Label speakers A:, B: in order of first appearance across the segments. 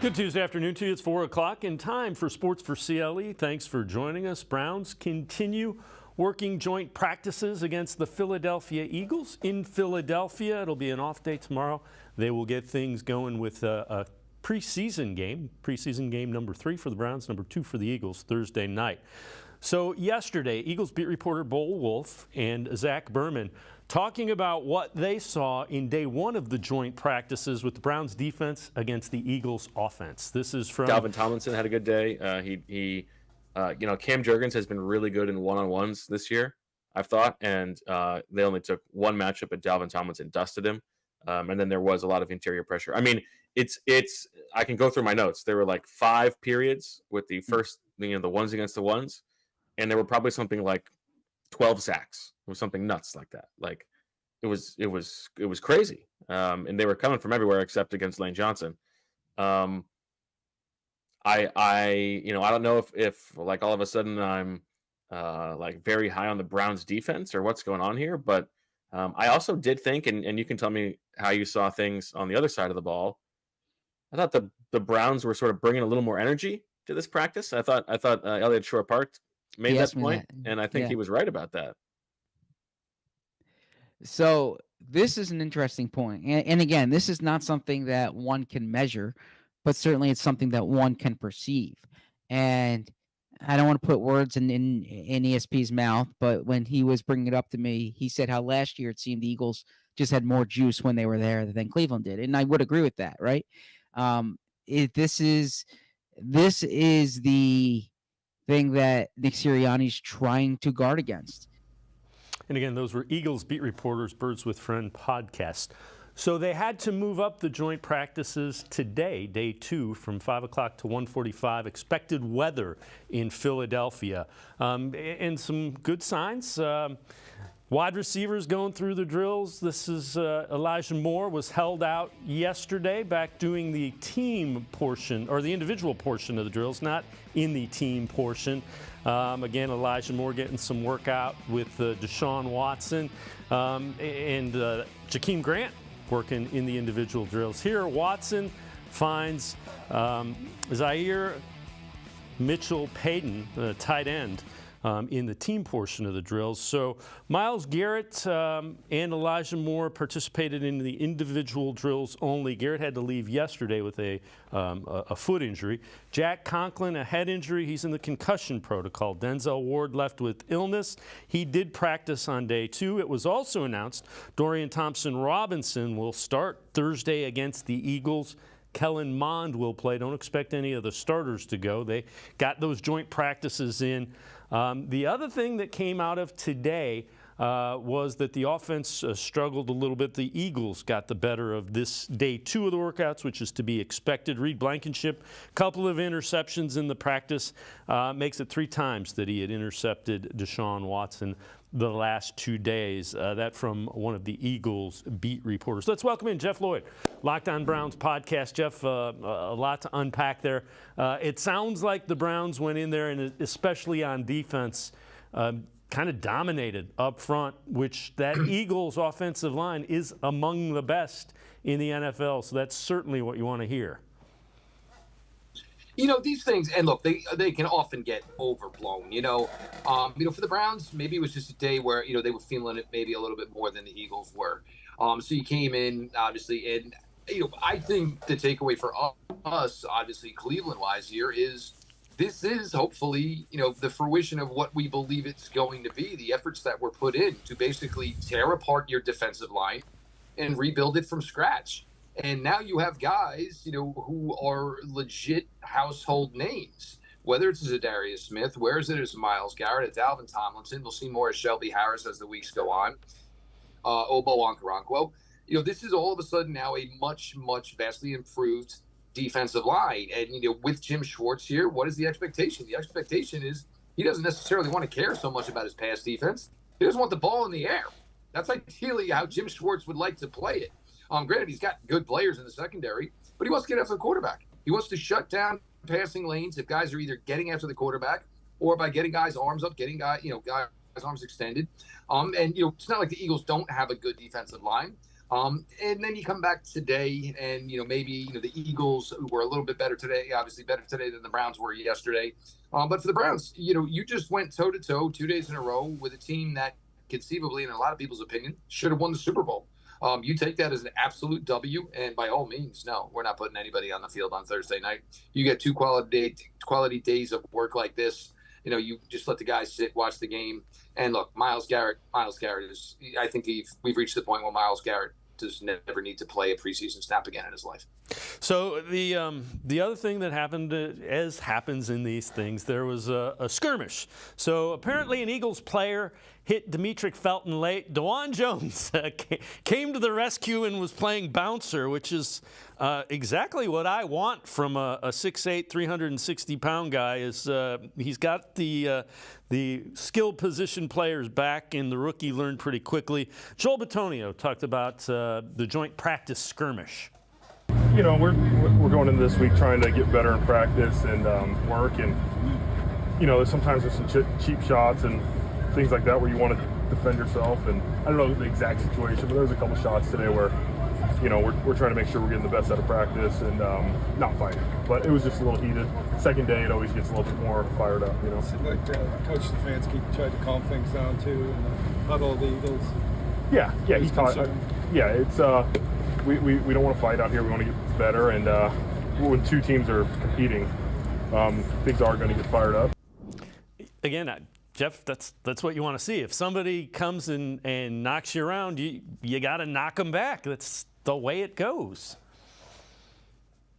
A: Good Tuesday afternoon to you. It's 4 o'clock and time for Sports4CLE. Thanks for joining us. Browns continue working joint practices against the Philadelphia Eagles in Philadelphia. It'll be an off day tomorrow. They will get things going with a preseason game number 3 for the Browns, number 2 for the Eagles, Thursday night. So yesterday, Eagles beat reporter Bo Wolf and Zach Berman talking about what they saw in day 1 of the joint practices with the Browns defense against the Eagles offense. This is from
B: Dalvin Tomlinson had a good day. Cam Jurgens has been really good in one-on-ones this year, I've thought, and they only took one matchup, but Dalvin Tomlinson dusted him. And then there was a lot of interior pressure. I mean, I can go through my notes. There were like 5 periods with the first, the ones against the ones, and there were probably something like 12 sacks. It was something nuts like that. Like it was crazy. And they were coming from everywhere except against Lane Johnson. I don't know if like all of a sudden I'm like very high on the Browns defense or what's going on here, but I also did think, and you can tell me how you saw things on the other side of the ball. I thought the Browns were sort of bringing a little more energy to this practice. I thought Elliott Shore-Park made that point, and I think he was right about that.
C: So this is an interesting point. And again, this is not something that one can measure, but certainly it's something that one can perceive. And I don't want to put words in ESP's mouth, but when he was bringing it up to me, he said how last year it seemed the Eagles just had more juice when they were there than Cleveland did. And I would agree with that, right? This is the thing that Nick Sirianni's trying to guard against.
A: And again, those were Eagles beat reporters, Birds with Friend podcast. So they had to move up the joint practices today, day 2, from 5 o'clock to 1:45. Expected weather in Philadelphia. And some good signs. Wide receivers going through the drills. This is Elijah Moore was held out yesterday, back doing the team portion, or the individual portion of the drills, not in the team portion. Again, Elijah Moore getting some work out with DeShaun Watson and Jakeem Grant working in the individual drills. Here, Watson finds Zaire Mitchell-Payton, tight end, in the team portion of the drills. So Myles Garrett and Elijah Moore participated in the individual drills only. Garrett had to leave yesterday with a foot injury. Jack Conklin, a head injury. He's in the concussion protocol. Denzel Ward left with illness. He did practice on day 2. It was also announced Dorian Thompson-Robinson will start Thursday against the Eagles. Kellen Mond will play. Don't expect any of the starters to go. They got those joint practices in. The other thing that came out of today was that the offense struggled a little bit. The Eagles got the better of this day 2 of the workouts, which is to be expected. Reed Blankenship, couple of interceptions in the practice, makes it 3 times that he had intercepted DeShaun Watson the last 2 days. That from one of the Eagles beat reporters. Let's welcome in Jeff Lloyd, Locked On Browns podcast. Jeff, a lot to unpack there. It sounds like the Browns went in there, and especially on defense, kind of dominated up front, which that Eagles offensive line is among the best in the NFL. So that's certainly what you want to hear.
D: These things, and look, they can often get overblown. For the Browns, maybe it was just a day where they were feeling it maybe a little bit more than the Eagles were. So you came in obviously, and I think the takeaway for us, obviously Cleveland-wise here, is this is hopefully the fruition of what we believe it's going to be. The efforts that were put in to basically tear apart your defensive line and rebuild it from scratch. And now you have guys, who are legit household names, whether it's Zadarius Smith, whereas it is Myles Garrett, Dalvin Tomlinson. We'll see more of Shelby Harris as the weeks go on. Obo Okoronkwo. This is all of a sudden now a much, much vastly improved defensive line. And, with Jim Schwartz here, what is the expectation? The expectation is he doesn't necessarily want to care so much about his pass defense. He doesn't want the ball in the air. That's ideally how Jim Schwartz would like to play it. Granted, he's got good players in the secondary, but he wants to get after the quarterback. He wants to shut down passing lanes if guys are either getting after the quarterback or by getting guys' arms up, getting guys' arms extended. And it's not like the Eagles don't have a good defensive line, And then you come back today, and maybe the Eagles were a little bit better today, obviously better today than the Browns were yesterday. But for the Browns, you just went toe to toe 2 days in a row with a team that conceivably, in a lot of people's opinion, should have won the Super Bowl. You take that as an absolute W, and by all means, no, we're not putting anybody on the field on Thursday night. You get 2 quality days of work like this. You just let the guys sit, watch the game, and look, Myles Garrett is. I think we've reached the point where Myles Garrett does never need to play a preseason snap again in his life.
A: So the other thing that happened, as happens in these things, there was a skirmish. So apparently an Eagles player hit Demetric Felton late. DeJuan Jones came to the rescue and was playing bouncer, which is exactly what I want from a 6'8", 360-pound guy. He's got the skilled position players back, and the rookie learned pretty quickly. Joel Bitonio talked about the joint practice skirmish.
E: We're going into this week trying to get better in practice and work, and sometimes there's some cheap shots and things like that where you want to defend yourself. And I don't know the exact situation, but there was a couple shots today where we're trying to make sure we're getting the best out of practice and not fighting. But it was just a little heated. Second day, it always gets a little bit more fired up.
F: Seemed like Coach Stefanski tried to calm things down too, and huddle the Eagles.
E: Yeah, he taught. It's we don't want to fight out here. We want to get better, and when 2 teams are competing, things are going to get fired up.
A: Again, Jeff, that's what you want to see. If somebody comes and knocks you around, you got to knock them back. That's the way it goes.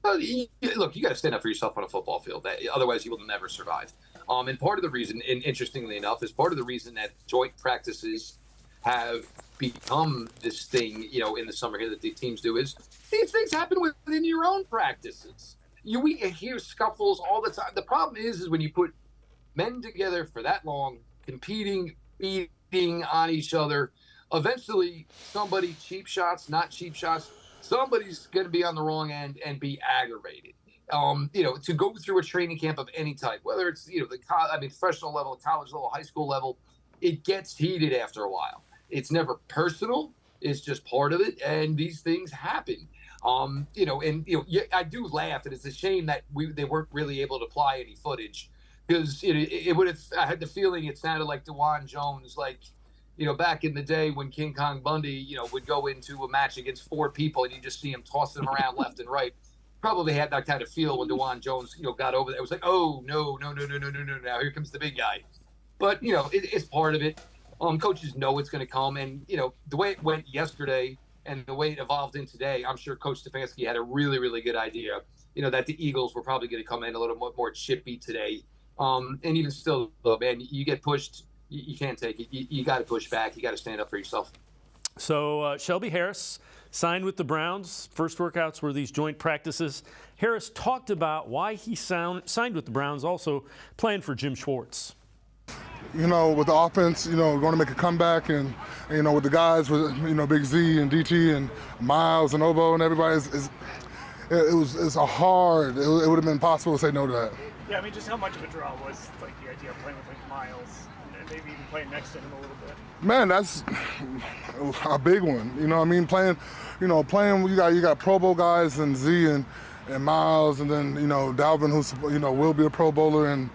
D: Look, you got to stand up for yourself on a football field. Otherwise, you will never survive. And part of the reason, and interestingly enough, is part of the reason that joint practices have become this thing, in the summer here that the teams do, is these things happen within your own practices. We hear scuffles all the time. The problem is when you put men together for that long, competing, beating on each other, eventually somebody, cheap shots, not cheap shots, somebody's going to be on the wrong end and be aggravated. To go through a training camp of any type, whether it's, professional level, college level, high school level, it gets heated after a while. It's never personal. It's just part of it. And these things happen. I do laugh, and it's a shame that they weren't really able to apply any footage, because it would have. I had the feeling it sounded like DeJuan Jones, back in the day when King Kong Bundy, would go into a match against 4 people and you just see him tossing them around left and right. Probably had that kind of feel when DeJuan Jones, got over there. It was like, oh no, now here comes the big guy. But it's part of it. Coaches know it's going to come, and the way it went yesterday and the way it evolved in today, I'm sure Coach Stefanski had a really, really good idea. That the Eagles were probably going to come in a little more chippy today. And even still, though, man, you get pushed, you can't take it. You got to push back. You got to stand up for yourself.
A: So Shelby Harris signed with the Browns. First workouts were these joint practices. Harris talked about why he signed with the Browns, also playing for Jim Schwartz.
G: With the offense, going to make a comeback, and with the guys, with Big Z and DT and Miles and Obo and everybody, it's a hard. It would have been impossible to say no to that.
H: Yeah, just how much of a draw was the idea of playing with Miles, and maybe even playing next to him a little bit?
G: Man, that's a big one. Playing, you got Pro Bowl guys and Z and Miles, and then Dalvin, who's will be a Pro Bowler, and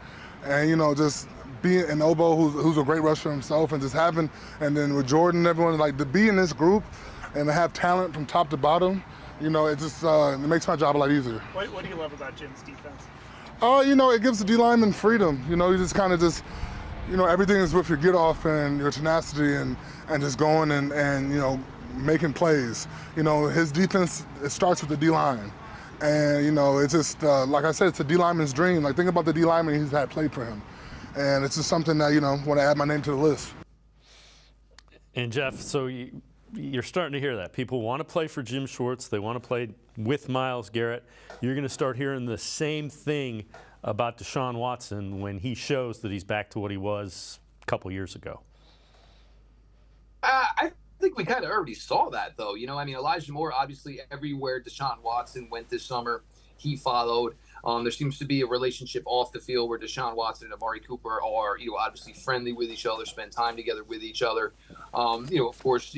G: just being an Obo who's a great rusher himself, and just having, and then with Jordan and everyone, to be in this group and to have talent from top to bottom, it just it makes my job a lot easier.
H: What do you love about Jim's defense?
G: It gives the D lineman freedom. You just kind of everything is with your get off and your tenacity and just going and making plays. His defense, it starts with the D line. And, it's just, like I said, it's a D lineman's dream. Think about the D lineman he's had played for him. And it's just something that, want to add my name to the list.
A: And Jeff, so you're starting to hear that. People want to play for Jim Schwartz. They want to play with Myles Garrett. You're going to start hearing the same thing about DeShaun Watson when he shows that he's back to what he was a couple years ago.
D: I think we kind of already saw that, though. Elijah Moore, obviously, everywhere DeShaun Watson went this summer, he followed. There seems to be a relationship off the field where DeShaun Watson and Amari Cooper are, obviously friendly with each other, spend time together with each other. Of course,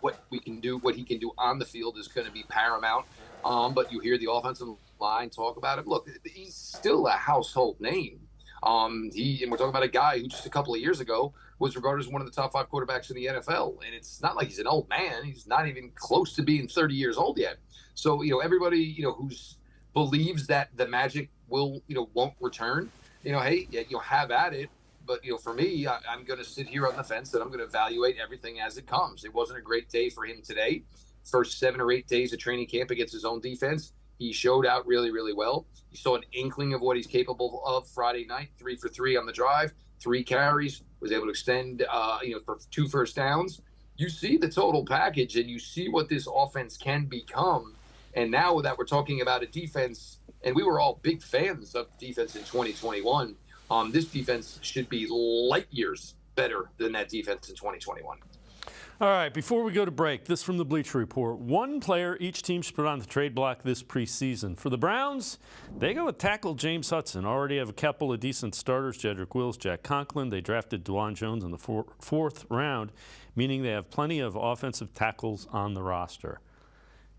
D: what he can do on the field is going to be paramount. But you hear the offensive line talk about it. Look, he's still a household name. And we're talking about a guy who just a couple of years ago was regarded as one of the top 5 quarterbacks in the NFL. And it's not like he's an old man. He's not even close to being 30 years old yet. So, everybody, who's believes that the magic will, won't return, hey, have at it. But, for me, I'm going to sit here on the fence that I'm going to evaluate everything as it comes. It wasn't a great day for him today. First 7 or 8 days of training camp against his own defense, he showed out really, really well. You saw an inkling of what he's capable of Friday night, 3 for 3 on the drive, 3 carries, was able to extend, for 2 first downs. You see the total package, and you see what this offense can become. And now that we're talking about a defense, and we were all big fans of defense in 2021, this defense should be light years better than that defense in 2021.
A: All right, before we go to break, this from the Bleacher Report. 1 player each team should put on the trade block this preseason. For the Browns, they go with tackle James Hudson. Already have a couple of decent starters, Jedrick Wills, Jack Conklin. They drafted DeShaun Jones in the 4th round, meaning they have plenty of offensive tackles on the roster.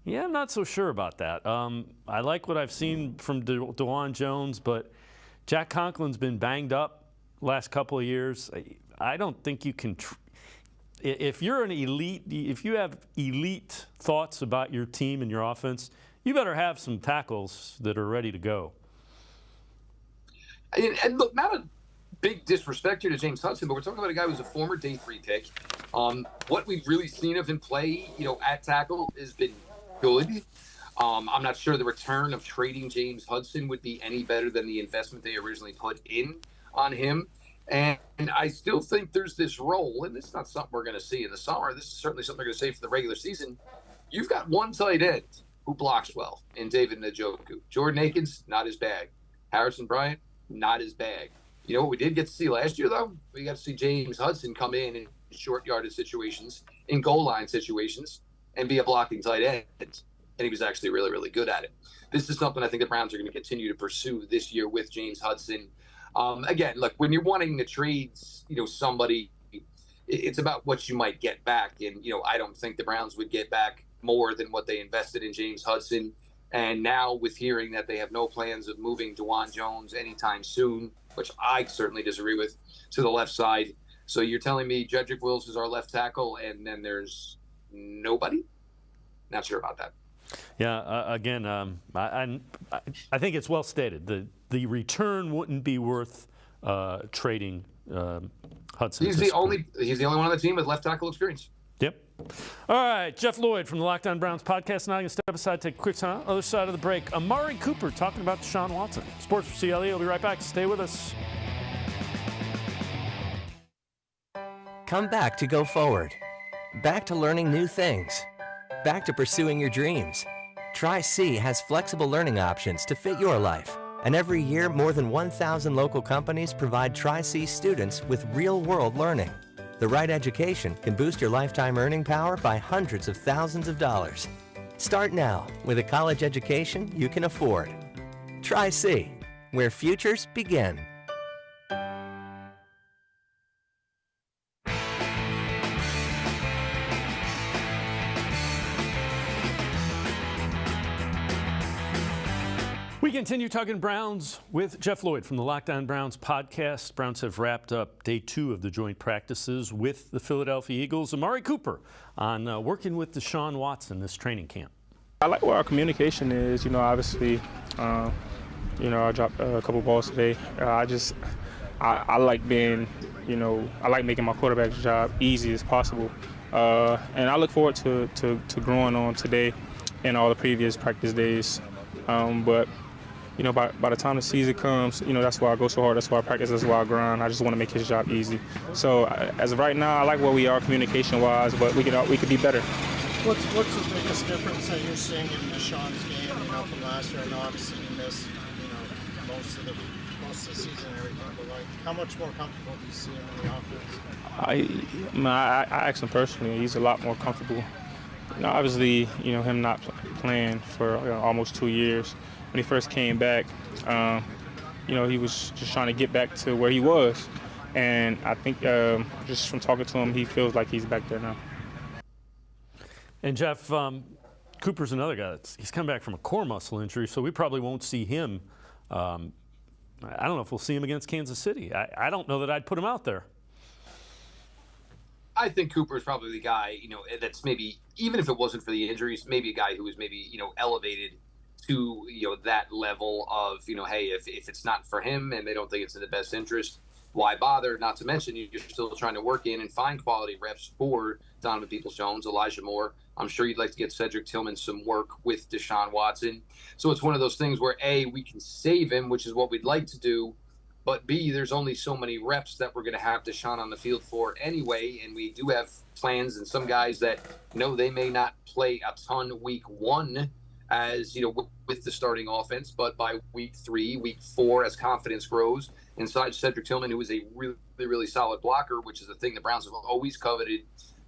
A: Yeah, I'm not so sure about that. I like what I've seen from DeShaun Jones, but Jack Conklin's been banged up last couple of years. I don't think you can if you're an elite, if you have elite thoughts about your team and your offense, you better have some tackles that are ready to go.
D: And look, not a big disrespect here to James Hudson, but we're talking about a guy who's a former day 3 pick. What we've really seen of him play, at tackle has been good. I'm not sure the return of trading James Hudson would be any better than the investment they originally put in on him. And I still think there's this role, and this is not something we're going to see in the summer. This is certainly something they're going to say for the regular season. You've got one tight end who blocks well in David Njoku. Jordan Akins, not his bag. Harrison Bryant, not his bag. You know what we did get to see last year, though? We got to see James Hudson come in short yardage situations, in goal line situations, and be a blocking tight end. And he was actually really, really good at it. This is something I think the Browns are going to continue to pursue this year with James Hudson. Again, look, when you're wanting to trade, somebody, it's about what you might get back. And, I don't think the Browns would get back more than what they invested in James Hudson. And now with hearing that they have no plans of moving DeShaun Jones anytime soon, which I certainly disagree with, to the left side. So you're telling me Jedrick Wills is our left tackle and then there's nobody? Not sure about that.
A: Yeah, again, I think it's well stated. The return wouldn't be worth trading Hudson.
D: He's the only one on the team with left tackle experience.
A: Yep. All right, Jeff Lloyd from the Locked On Browns podcast. Now I'm going to step aside, take a quick time. Other side of the break, Amari Cooper talking about DeShaun Watson. Sports4CLE. We'll be right back. Stay with us.
I: Come back to go forward. Back to learning new things. Back to pursuing your dreams. Tri-C has flexible learning options to fit your life. And every year, more than 1,000 local companies provide Tri-C students with real-world learning. The right education can boost your lifetime earning power by hundreds of thousands of dollars. Start now with a college education you can afford. Tri-C, where futures begin.
A: We continue talking Browns with Jeff Lloyd from the Locked On Browns podcast. Browns have wrapped up day 2 of the joint practices with the Philadelphia Eagles. Amari Cooper on working with DeShaun Watson this training camp.
J: I like where our communication is. Obviously, I dropped a couple balls today. I like being, I like making my quarterback's job easy as possible. And I look forward to growing on today and all the previous practice days. But by the time the season comes, that's why I go so hard. That's why I practice. That's why I grind. I just want to make his job easy. So as of right now, I like where we are communication-wise, but we could be better.
H: What's the biggest difference that you're seeing in DeShaun's game, from last year? I know obviously you missed, most of the season and everything, but how much more comfortable do you see him in the offense?
J: I asked him personally. He's a lot more comfortable. Obviously, him not playing for almost 2 years. when he first came back, he was just trying to get back to where he was. And I think just from talking to him, he feels like he's back there now.
A: And Jeff, Cooper's another guy he's come back from a core muscle injury, so we probably won't see him. I don't know if we'll see him against Kansas City. I don't know that I'd put him out there.
D: I think Cooper is probably the guy, that's maybe, even if it wasn't for the injuries, maybe a guy who was maybe, elevated to, that level of, hey, if it's not for him and they don't think it's in the best interest, why bother? Not to mention you're still trying to work in and find quality reps for Donovan Peoples-Jones, Elijah Moore. I'm sure you'd like to get Cedric Tillman some work with DeShaun Watson. So it's one of those things where, A, we can save him, which is what we'd like to do, but B, there's only so many reps that we're going to have DeShaun on the field for anyway, and we do have plans and some guys that, they may not play a ton week 1 as, with the starting offense, but by week 3, week 4, as confidence grows, inside Cedric Tillman, who is a really, really solid blocker, which is the thing the Browns have always coveted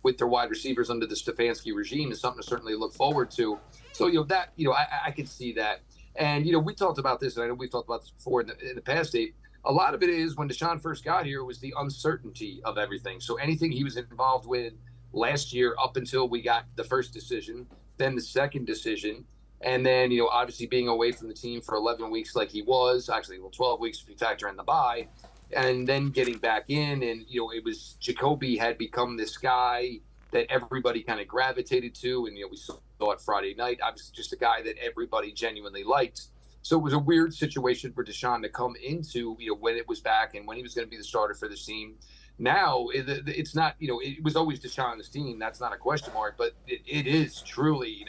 D: with their wide receivers under the Stefanski regime, is something to certainly look forward to. So, I could see that. And, we talked about this, and I know we've talked about this before in the past, Dave. A lot of it is when DeShaun first got here was the uncertainty of everything. So anything he was involved with last year up until we got the first decision, then the second decision, and then, obviously being away from the team for 11 weeks like he was, actually 12 weeks if you factor in the bye, and then getting back in. And, it was Jacoby had become this guy that everybody kind of gravitated to. And, we saw it Friday night, obviously just a guy that everybody genuinely liked. So it was a weird situation for DeShaun to come into, when it was back and when he was going to be the starter for this team. Now, it's not, it was always DeShaun's team. That's not a question mark, but it is truly,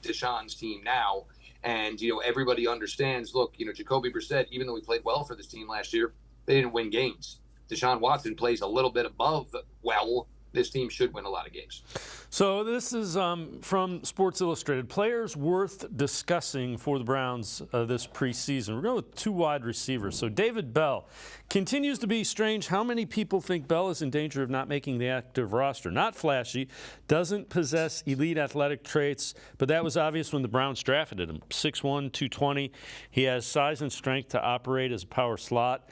D: DeShaun's team now. And, everybody understands, look, Jacoby Brissett, even though he played well for this team last year, they didn't win games. DeShaun Watson plays a little bit above well. This team should win a lot of games.
A: So this is from Sports Illustrated. Players worth discussing for the Browns this preseason. We're going with 2 wide receivers. So David Bell continues to be strange how many people think Bell is in danger of not making the active roster. Not flashy, doesn't possess elite athletic traits, but that was obvious when the Browns drafted him. 6'1", 220. He has size and strength to operate as a power slot.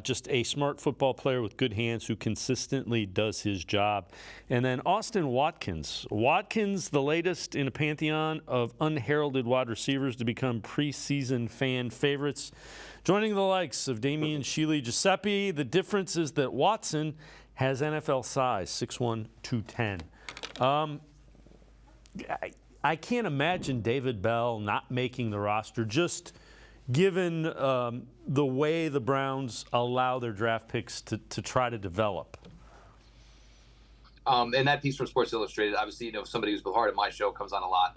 A: Just a smart football player with good hands who consistently does his job. And then Austin Watkins. Watkins, the latest in a pantheon of unheralded wide receivers to become preseason fan favorites. Joining the likes of Damian Shealy-Giuseppe, the difference is that Watson has NFL size, 6'1", 210. I can't imagine David Bell not making the roster, just given the way the Browns allow their draft picks to try to develop.
D: And that piece from Sports Illustrated, obviously, somebody who's been part of my show comes on a lot.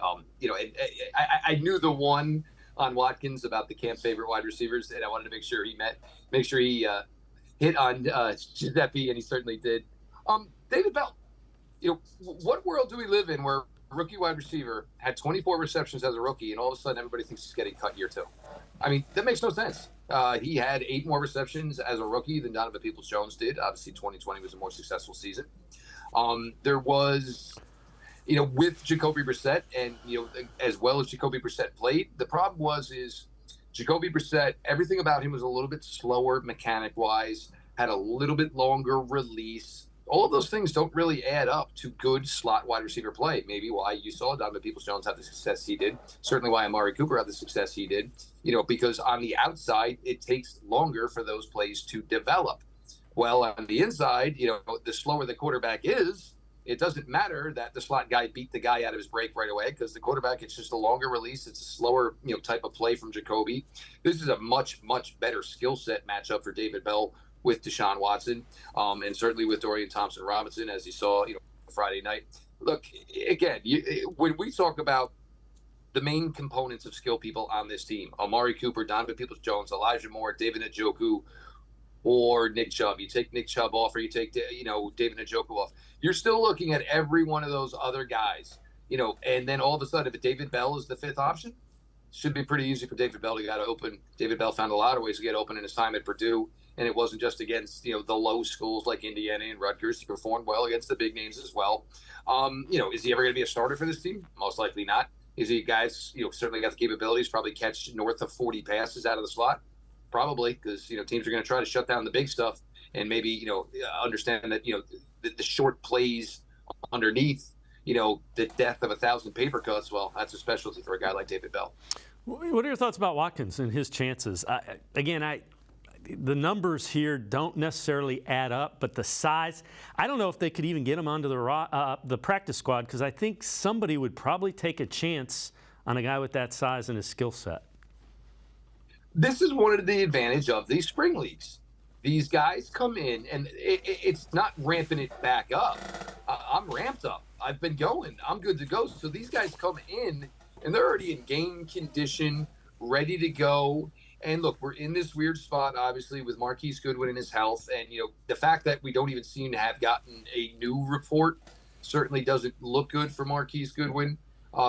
D: I knew the one on Watkins about the camp favorite wide receivers, and I wanted to make sure he hit on Giuseppe, and he certainly did. David Bell, what world do we live in where a rookie wide receiver had 24 receptions as a rookie, and all of a sudden everybody thinks he's getting cut year 2? I mean, that makes no sense. He had 8 more receptions as a rookie than Donovan Peoples-Jones did. Obviously, 2020 was a more successful season. There was, with Jacoby Brissett, and, as well as Jacoby Brissett played, the problem is Jacoby Brissett, everything about him was a little bit slower mechanic-wise, had a little bit longer release. All of those things don't really add up to good slot wide receiver play. Maybe why you saw Donovan Peoples-Jones have the success he did. Certainly why Amari Cooper had the success he did. Because on the outside, it takes longer for those plays to develop. Well, on the inside, the slower the quarterback is, it doesn't matter that the slot guy beat the guy out of his break right away, because the quarterback, it's just a longer release. It's a slower, type of play from Jacoby. This is a much, much better skill set matchup for David Bell with DeShaun Watson, and certainly with Dorian Thompson-Robinson, as you saw, Friday night. Look, again, when we talk about the main components of skill people on this team, Amari Cooper, Donovan Peoples-Jones, Elijah Moore, David Njoku, or Nick Chubb. You take Nick Chubb off, or you take, David Njoku off. You're still looking at every one of those other guys, and then all of a sudden, if David Bell is the 5th option, should be pretty easy for David Bell to get open. David Bell found a lot of ways to get open in his time at Purdue. And it wasn't just against, the low schools like Indiana and Rutgers. He performed well against the big names as well. Is he ever going to be a starter for this team? Most likely not. Is he guys, certainly got the capabilities, probably catch north of 40 passes out of the slot? Probably, because, teams are going to try to shut down the big stuff and maybe, understand that, the short plays underneath, the death of 1,000 paper cuts. Well, that's a specialty for a guy like David Bell.
A: What are your thoughts about Watkins and his chances? The numbers here don't necessarily add up, but the size, I don't know if they could even get him onto the practice squad, because I think somebody would probably take a chance on a guy with that size and his skill set.
D: This is one of the advantage of these spring leagues. These guys come in, and it's not ramping it back up. I'm ramped up. I've been going. I'm good to go. So these guys come in, and they're already in game condition, ready to go. And look, we're in this weird spot, obviously, with Marquise Goodwin and his health. And, the fact that we don't even seem to have gotten a new report certainly doesn't look good for Marquise Goodwin.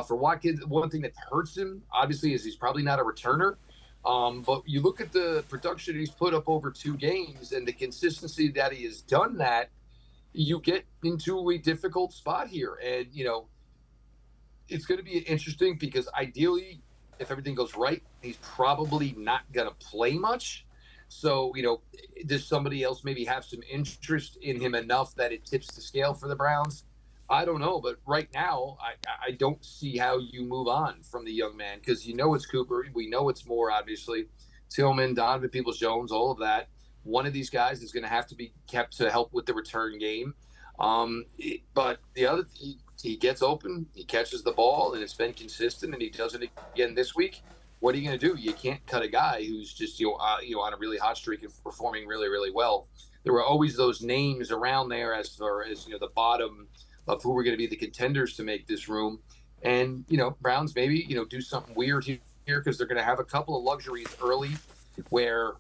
D: For Watkins, one thing that hurts him, obviously, is he's probably not a returner. But you look at the production he's put up over 2 games and the consistency that he has done that, you get into a difficult spot here. And, it's going to be interesting because ideally, if everything goes right, he's probably not going to play much. So, does somebody else maybe have some interest in him enough that it tips the scale for the Browns? I don't know. But right now, I don't see how you move on from the young man, because it's Cooper. We know it's Moore, obviously. Tillman, Donovan Peoples-Jones, all of that. One of these guys is going to have to be kept to help with the return game. But the other, he gets open, he catches the ball, and it's been consistent, and he does it again this week. What are you going to do? You can't cut a guy who's just on a really hot streak and performing really, really well. There were always those names around there as far as the bottom of who were going to be the contenders to make this room. And Browns maybe do something weird here because they're going to have a couple of luxuries early, where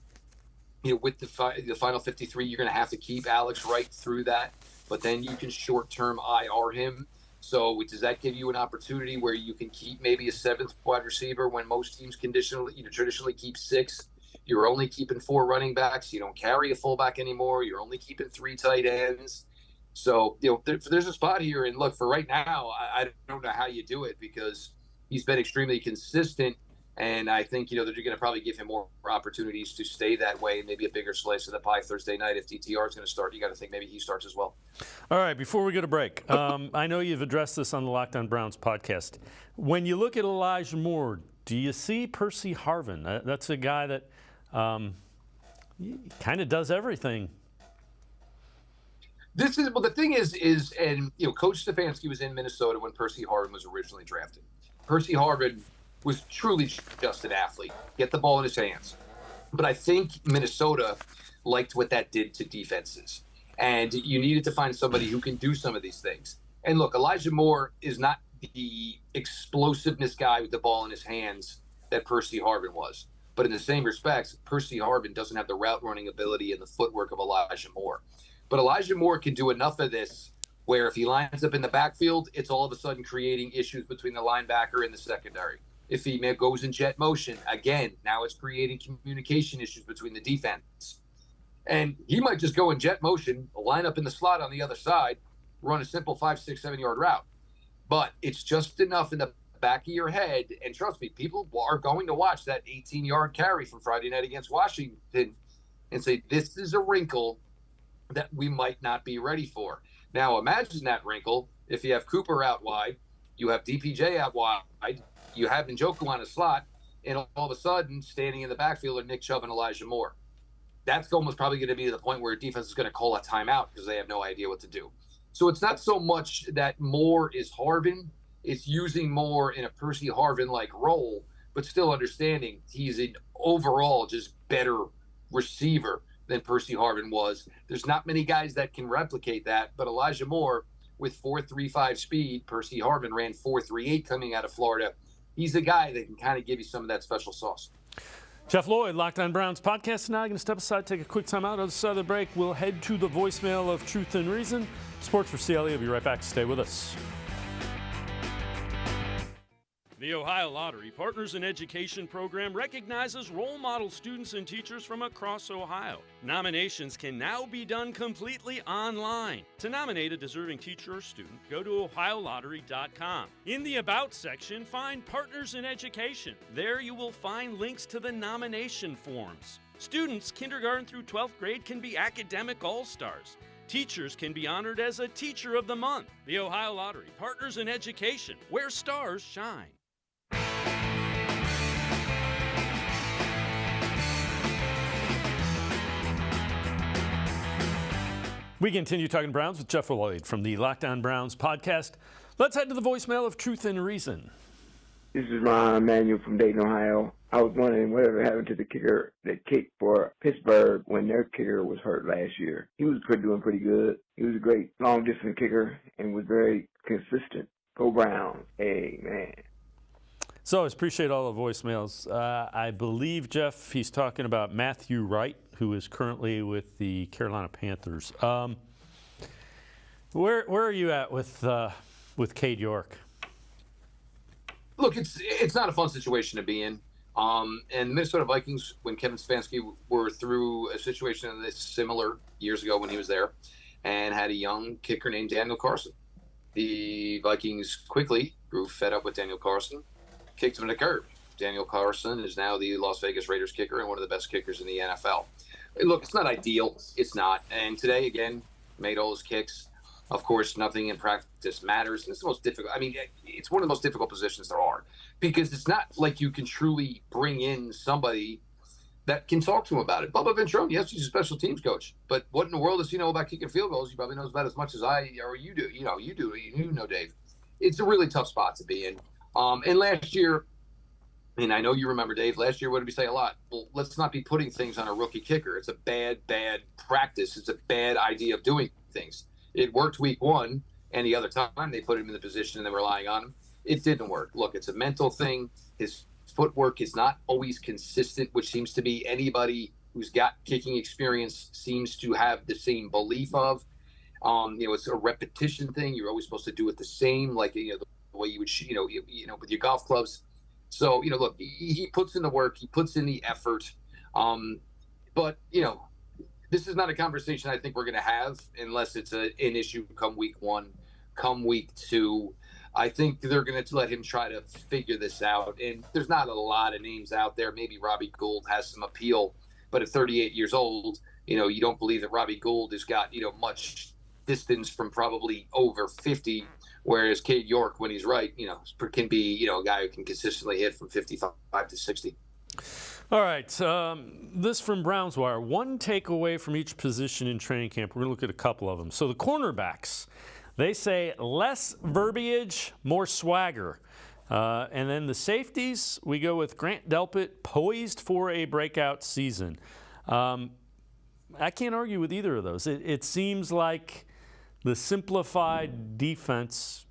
D: with the final 53, you're going to have to keep Alex Wright through that, but then you can short-term IR him. So does that give you an opportunity where you can keep maybe a 7th wide receiver when most teams traditionally keep 6? You're only keeping 4 running backs. You don't carry a fullback anymore. You're only keeping 3 tight ends. So, there's a spot here. And look, for right now, I don't know how you do it, because he's been extremely consistent. And I think, that they're going to probably give him more opportunities to stay that way, maybe a bigger slice of the pie Thursday night. If DTR is going to start, you got to think maybe he starts as well.
A: All right, before we go to break, I know you've addressed this on the Locked On Browns podcast. When you look at Elijah Moore, do you see Percy Harvin? That's a guy that kind of does everything.
D: The thing is, and Coach Stefanski was in Minnesota when Percy Harvin was originally drafted. Percy Harvin was truly just an athlete, get the ball in his hands. But I think Minnesota liked what that did to defenses. And you needed to find somebody who can do some of these things. And look, Elijah Moore is not the explosiveness guy with the ball in his hands that Percy Harvin was. But in the same respects, Percy Harvin doesn't have the route running ability and the footwork of Elijah Moore. But Elijah Moore can do enough of this where if he lines up in the backfield, it's all of a sudden creating issues between the linebacker and the secondary. If he goes in jet motion, again, now it's creating communication issues between the defense. And he might just go in jet motion, line up in the slot on the other side, run a simple 5, 6, 7-yard route. But it's just enough in the back of your head. And trust me, people are going to watch that 18-yard carry from Friday night against Washington and say, this is a wrinkle that we might not be ready for. Now, imagine that wrinkle if you have Cooper out wide, you have DPJ out wide, you have Njoku on a slot, and all of a sudden, standing in the backfield are Nick Chubb and Elijah Moore. That's almost probably going to be the point where a defense is going to call a timeout because they have no idea what to do. So it's not so much that Moore is Harvin, it's using Moore in a Percy Harvin-like role, but still understanding he's an overall just better receiver than Percy Harvin was. There's not many guys that can replicate that, but Elijah Moore with 4.35 speed, Percy Harvin ran 4.38 coming out of Florida. He's a guy that can kind of give you some of that special sauce.
A: Jeff Lloyd, Locked On Browns podcast. Now I'm going to step aside, take a quick time out. On the side of the break, we'll head to the voicemail of Truth and Reason. Sports4CLE will be right back. Stay with us. The The Ohio Lottery Partners in Education program recognizes role model students and teachers from across Ohio. Nominations can now be done completely online. To nominate a deserving teacher or student, go to ohiolottery.com. In the About section, find Partners in Education. There you will find links to the nomination forms. Students kindergarten through 12th grade can be academic all-stars. Teachers can be honored as a Teacher of the Month. The Ohio Lottery Partners in Education, where stars shine. We continue talking Browns with Jeff Lloyd from the Locked On Browns podcast. Let's head to the voicemail of Truth and Reason.
K: This is Ron Emanuel from Dayton, Ohio. I was wondering whatever happened to the kicker that kicked for Pittsburgh when their kicker was hurt last year. He was doing pretty good. He was a great long-distance kicker and was very consistent. Go Browns. Amen.
A: So I appreciate all the voicemails. I believe, Jeff, he's talking about Matthew Wright, who is currently with the Carolina Panthers. Where are you at with Cade York?
D: Look, it's not a fun situation to be in. And the Minnesota Vikings, when Kevin Stefanski were through a situation of this similar years ago when he was there, and had a young kicker named Daniel Carlson. The Vikings quickly grew fed up with Daniel Carlson, kicked him in the curb. Daniel Carlson is now the Las Vegas Raiders kicker and one of the best kickers in the NFL. Look, it's not ideal. It's not. And today, again, made all his kicks. Of course, nothing in practice matters. It's the most difficult. I mean, it's one of the most difficult positions there are because it's not like you can truly bring in somebody that can talk to him about it. Bubba Ventrone, yes, he's a special teams coach, but what in the world does he know about kicking field goals? He probably knows about as much as I or you do. You know, Dave. It's a really tough spot to be in. And last year, and I know you remember, Dave, last year, what did we say a lot? Well, let's not be putting things on a rookie kicker. It's a bad practice. It's a bad idea of doing things. It worked week one, and the other time they put him in the position and they were relying on him. It didn't work. Look, it's a mental thing. His footwork is not always consistent, which seems to be anybody who's got kicking experience seems to have the same belief of. It's a repetition thing. You're always supposed to do it the same, like the way you would, with your golf clubs. So, look, he puts in the work, he puts in the effort. But this is not a conversation I think we're going to have unless it's an issue come week one, come week two. I think they're going to let him try to figure this out. And there's not a lot of names out there. Maybe Robbie Gould has some appeal, but at 38 years old, you don't believe that Robbie Gould has got, much distance from probably over 50, whereas Cade York, when he's right, can be, a guy who can consistently hit from 55 to 60.
A: All right, this from Browns Wire. One takeaway from each position in training camp. We're going to look at a couple of them. So the cornerbacks, they say less verbiage, more swagger. And then the safeties, we go with Grant Delpit, poised for a breakout season. I can't argue with either of those. It seems like the simplified defense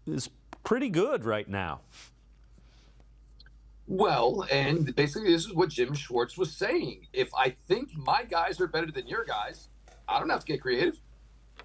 A: is pretty good right now.
D: Well, and basically this is what Jim Schwartz was saying. If I think my guys are better than your guys, I don't have to get creative.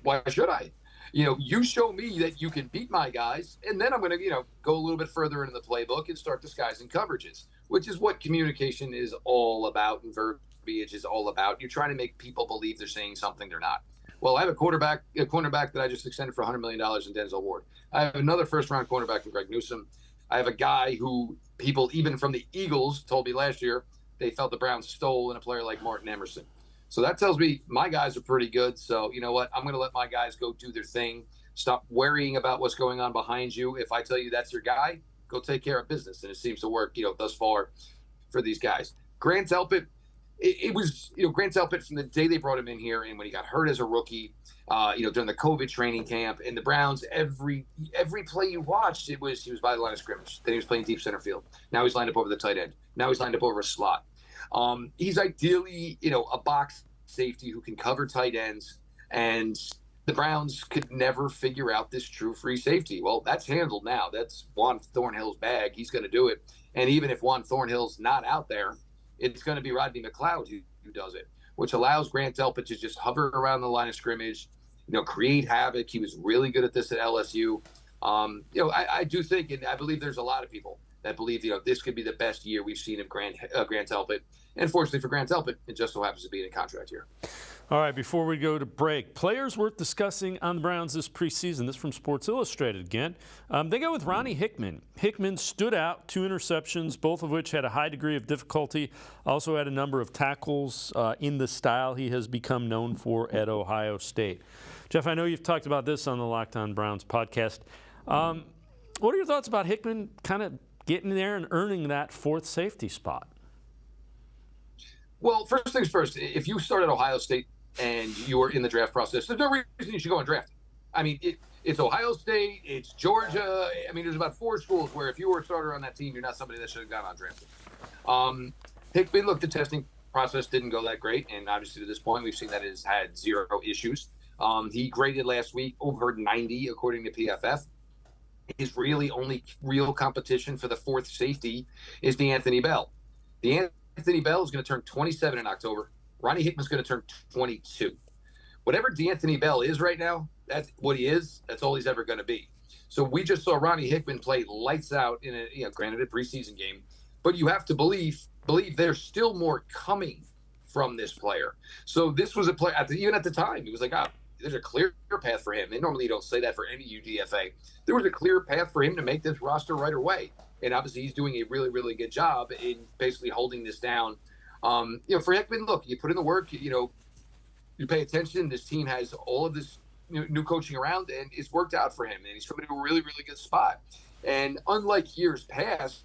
D: Why should I? You show me that you can beat my guys, and then I'm going to, go a little bit further into the playbook and start disguising coverages, which is what communication is all about and verbiage is all about. You're trying to make people believe they're saying something they're not. Well, I have a cornerback that I just extended for $100 million in Denzel Ward. I have another first-round cornerback in Greg Newsome. I have a guy who people, even from the Eagles, told me last year they felt the Browns stole in a player like Martin Emerson. So that tells me my guys are pretty good. So you know what? I'm going to let my guys go do their thing. Stop worrying about what's going on behind you. If I tell you that's your guy, go take care of business. And it seems to work, thus far for these guys. Grant Delpit, it was, Grant Delpit from the day they brought him in here and when he got hurt as a rookie, during the COVID training camp, and the Browns, every play you watched, he was by the line of scrimmage. Then he was playing deep center field. Now he's lined up over the tight end. Now he's lined up over a slot. He's ideally, a box safety who can cover tight ends, and the Browns could never figure out this true free safety. Well, that's handled now. That's Juan Thornhill's bag. He's going to do it. And even if Juan Thornhill's not out there, it's going to be Rodney McLeod who does it, which allows Grant Delpit to just hover around the line of scrimmage, create havoc. He was really good at this at LSU. I do think, and I believe there's a lot of people that believe, this could be the best year we've seen of Grant Delpit. And fortunately for Grant Delpit, it just so happens to be in a contract year.
A: All right, before we go to break, players worth discussing on the Browns this preseason. This from Sports Illustrated again. They go with Ronnie Hickman. Hickman stood out, 2 interceptions, both of which had a high degree of difficulty. Also had a number of tackles in the style he has become known for at Ohio State. Jeff, I know you've talked about this on the Locked On Browns podcast. What are your thoughts about Hickman kind of getting there and earning that 4th safety spot?
D: Well, first things first, if you start at Ohio State and you are in the draft process, there's no reason you should go and draft. I mean, it's Ohio State, it's Georgia. I mean, there's about 4 schools where if you were a starter on that team, you're not somebody that should have gone undrafted. Hickman, look, the testing process didn't go that great, and obviously to this point, we've seen that it has had 0 issues. He graded last week over 90, according to PFF. His really only real competition for the 4th safety is DeAnthony Bell. DeAnthony Bell is going to turn 27 in October. Ronnie Hickman's going to turn 22. Whatever DeAnthony Bell is right now, that's what he is. That's all he's ever going to be. So we just saw Ronnie Hickman play lights out in granted a preseason game, but you have to believe there's still more coming from this player. So this was a player, even at the time, he was like, there's a clear path for him. And normally you don't say that for any UDFA. There was a clear path for him to make this roster right away. And obviously he's doing a really, really good job in basically holding this down. For Hickman, look, you put in the work, you pay attention. This team has all of this new coaching around, and it's worked out for him. And he's coming to a really, really good spot. And unlike years past,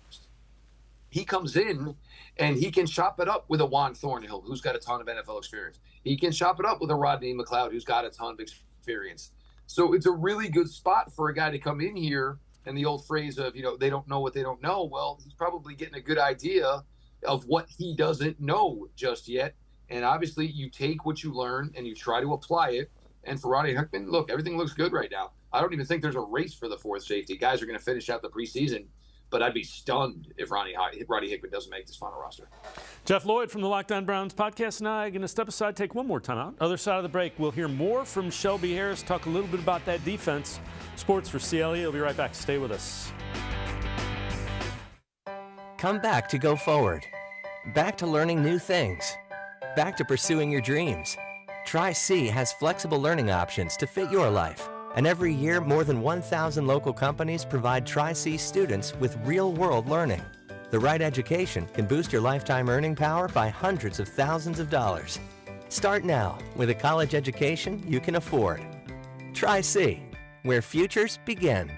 D: he comes in and he can chop it up with a Juan Thornhill, who's got a ton of NFL experience. He can chop it up with a Rodney McLeod, who's got a ton of experience. So it's a really good spot for a guy to come in here. And the old phrase of, they don't know what they don't know. Well, he's probably getting a good idea of what he doesn't know just yet. And obviously you take what you learn and you try to apply it. And for Ronnie Hickman, look, everything looks good right now. I don't even think there's a race for the 4th safety. Guys are going to finish out the preseason. But I'd be stunned if Ronnie Hickman doesn't make this final roster.
A: Jeff Lloyd from the Locked On Browns podcast and I are going to step aside, take one more time out. Other side of the break, we'll hear more from Shelby Harris, talk a little bit about that defense. Sports for CLE. We'll be right back. Stay with us.
I: Come back to Go Forward. Back to learning new things. Back to pursuing your dreams. Tri-C has flexible learning options to fit your life. And every year, more than 1,000 local companies provide Tri-C students with real-world learning. The right education can boost your lifetime earning power by hundreds of thousands of dollars. Start now with a college education you can afford. Tri-C, where futures begin.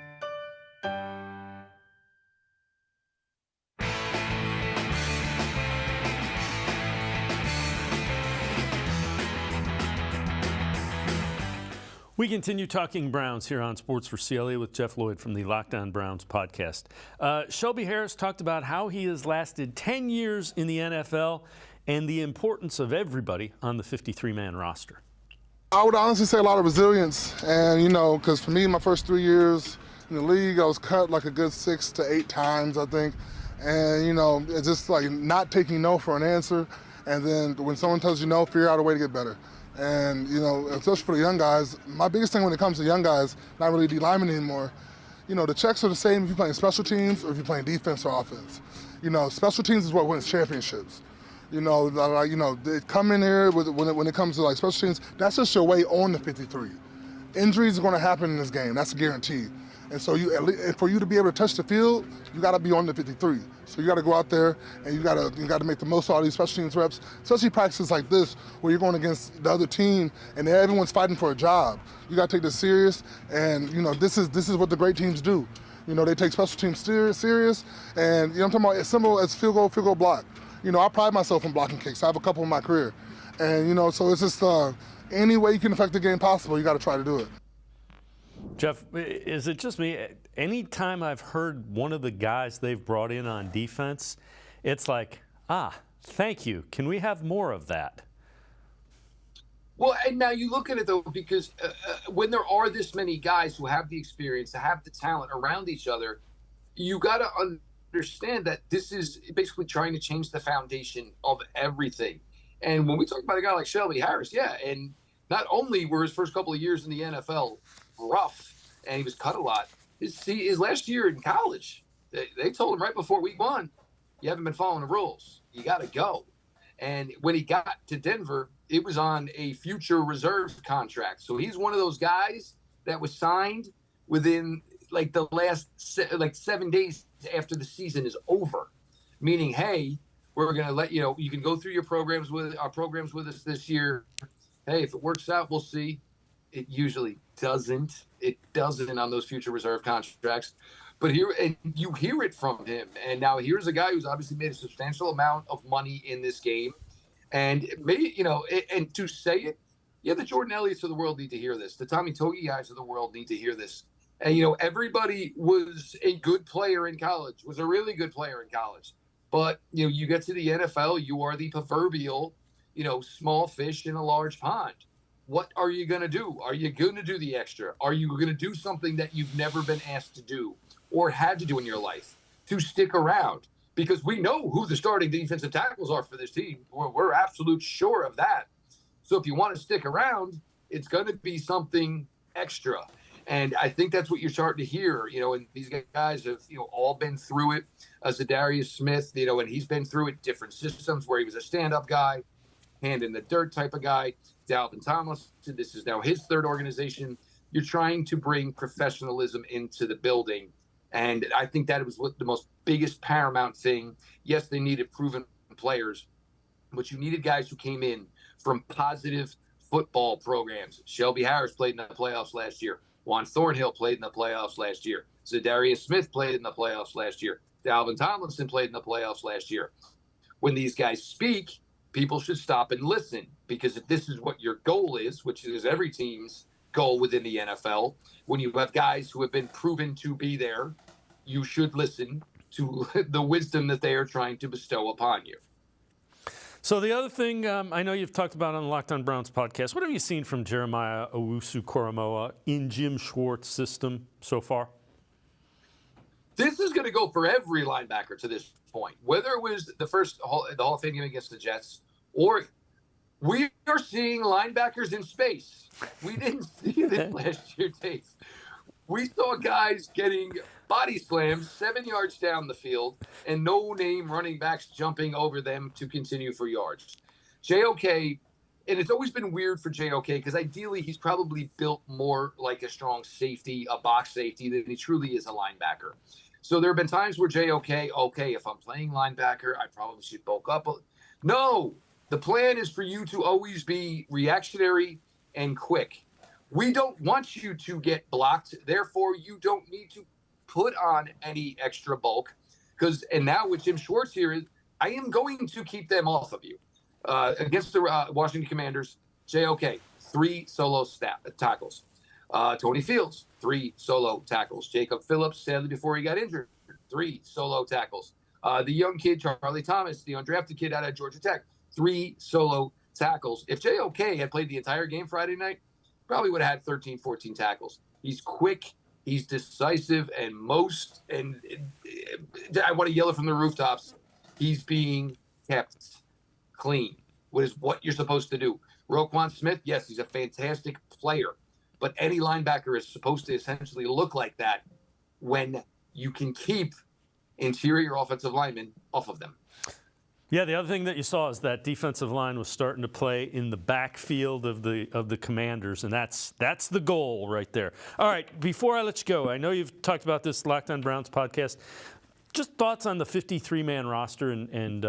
A: We continue talking Browns here on Sports for CLE with Jeff Lloyd from the Locked On Browns podcast. Shelby Harris talked about how he has lasted 10 years in the NFL and the importance of everybody on the 53-man roster.
G: I would honestly say a lot of resilience. And, because for me, my first 3 years in the league, I was cut like a good 6 to 8 times, I think. And, it's just like not taking no for an answer. And then when someone tells you no, figure out a way to get better. And, especially for the young guys, my biggest thing when it comes to young guys, not really D linemen anymore, the checks are the same if you're playing special teams or if you're playing defense or offense. Special teams is what wins championships. They come in here when it comes to like special teams, that's just your way on the 53. Injuries are going to happen in this game, that's a guarantee. And so for you to be able to touch the field, you got to be on the 53. So you got to go out there and you got to make the most of all these special teams reps, especially practices like this where you're going against the other team and everyone's fighting for a job. You got to take this serious, and this is what the great teams do. They take special teams serious, and I'm talking about as simple as field goal block. I pride myself in blocking kicks. I have a couple in my career, and so it's just any way you can affect the game possible, you got to try to do it.
A: Jeff, is it just me? Anytime I've heard one of the guys they've brought in on defense, it's like, thank you. Can we have more of that?
D: Well, and now you look at it, though, because when there are this many guys who have the experience, who have the talent around each other, you got to understand that this is basically trying to change the foundation of everything. And when we talk about a guy like Shelby Harris, and not only were his first couple of years in the NFL rough and he was cut a lot, his last year in college, they told him right before week 1, you haven't been following the rules. You got to go. And when he got to Denver, it was on a future reserve contract. So he's one of those guys that was signed within like the last 7 days after the season is over, meaning, hey, we're going to let you can go through your programs with our programs with us this year. Hey, if it works out, we'll see. It usually doesn't. It doesn't on those future reserve contracts. But you hear it from him. And now here's a guy who's obviously made a substantial amount of money in this game. And maybe, and to say it, the Jordan Elliott's of the world need to hear this. The Tommy Togi guys of the world need to hear this. And, everybody was a good player in college, was a really good player in college. But, you get to the NFL, you are the proverbial, small fish in a large pond. What are you going to do? Are you going to do the extra? Are you going to do something that you've never been asked to do or had to do in your life to stick around? Because we know who the starting defensive tackles are for this team. We're absolute sure of that. So if you want to stick around, it's going to be something extra. And I think that's what you're starting to hear, and these guys have, all been through it. Zadarius Smith, and he's been through it, different systems where he was a stand-up guy, hand in the dirt type of guy. Dalvin Thomas, this is now his third organization. You're trying to bring professionalism into the building. And I think that was what the most biggest paramount thing. Yes, they needed proven players, but you needed guys who came in from positive football programs. Shelby Harris played in the playoffs last year. Juan Thornhill played in the playoffs last year. Zadarius Smith played in the playoffs last year. Dalvin Tomlinson played in the playoffs last year. When these guys speak, people should stop and listen, because if this is what your goal is, which is every team's goal within the NFL, when you have guys who have been proven to be there, you should listen to the wisdom that they are trying to bestow upon you.
A: So the other thing I know you've talked about on the Locked On Browns podcast, what have you seen from Jeremiah Owusu-Koramoah in Jim Schwartz's system so far?
D: This is going to go for every linebacker to this point, whether it was the Hall of Fame game against the Jets, or we are seeing linebackers in space. We didn't see this last year, Dave. We saw guys getting body slams 7 yards down the field and no-name running backs jumping over them to continue for yards. JOK, and it's always been weird for JOK because ideally he's probably built more like a strong safety, a box safety, than he truly is a linebacker. So there have been times where JOK, okay, if I'm playing linebacker, I probably should bulk up. No, the plan is for you to always be reactionary and quick. We don't want you to get blocked. Therefore, you don't need to put on any extra bulk. And now with Jim Schwartz here, I am going to keep them off of you. Against the Washington Commanders, JOK, 3 solo tackles. Tony Fields, 3 solo tackles. Jacob Phillips, sadly, before he got injured, 3 solo tackles. The young kid, Charlie Thomas, the undrafted kid out of Georgia Tech, 3 solo tackles. If JOK had played the entire game Friday night, probably would have had 13, 14 tackles. He's quick, he's decisive, and I want to yell it from the rooftops, he's being kept clean, which is what you're supposed to do. Roquan Smith, yes, he's a fantastic player, but any linebacker is supposed to essentially look like that when you can keep interior offensive linemen off of them.
A: Yeah, the other thing that you saw is that defensive line was starting to play in the backfield of the Commanders, and that's the goal right there. All right, before I let you go, I know you've talked about this Locked On Browns podcast. Just thoughts on the 53-man roster, and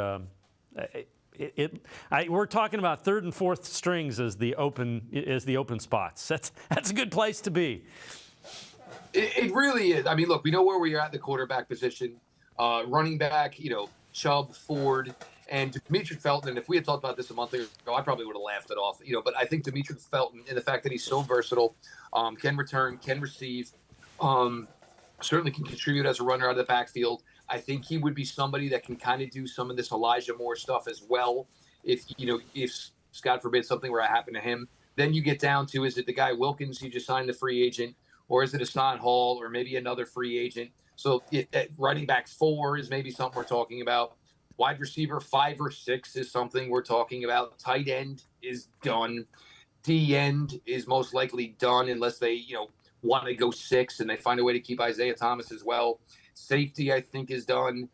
A: we're talking about third and fourth strings as the open spots. That's a good place to be.
D: It really is. I mean, look, we know where we are at the quarterback position, running back, Chubb, Ford, and Demetric Felton. And if we had talked about this a month ago, I probably would have laughed it off. But I think Demetric Felton, and the fact that he's so versatile, can return, can receive, certainly can contribute as a runner out of the backfield. I think he would be somebody that can kind of do some of this Elijah Moore stuff as well. If God forbid something were to happen to him, then you get down to, is it the guy Wilkins you just signed the free agent, or is it Hassan Hall, or maybe another free agent? So running back 4 is maybe something we're talking about. Wide receiver 5 or 6 is something we're talking about. Tight end is done. D end is most likely done unless they, want to go 6, and they find a way to keep Isaiah Thomas as well. Safety, I think, is done.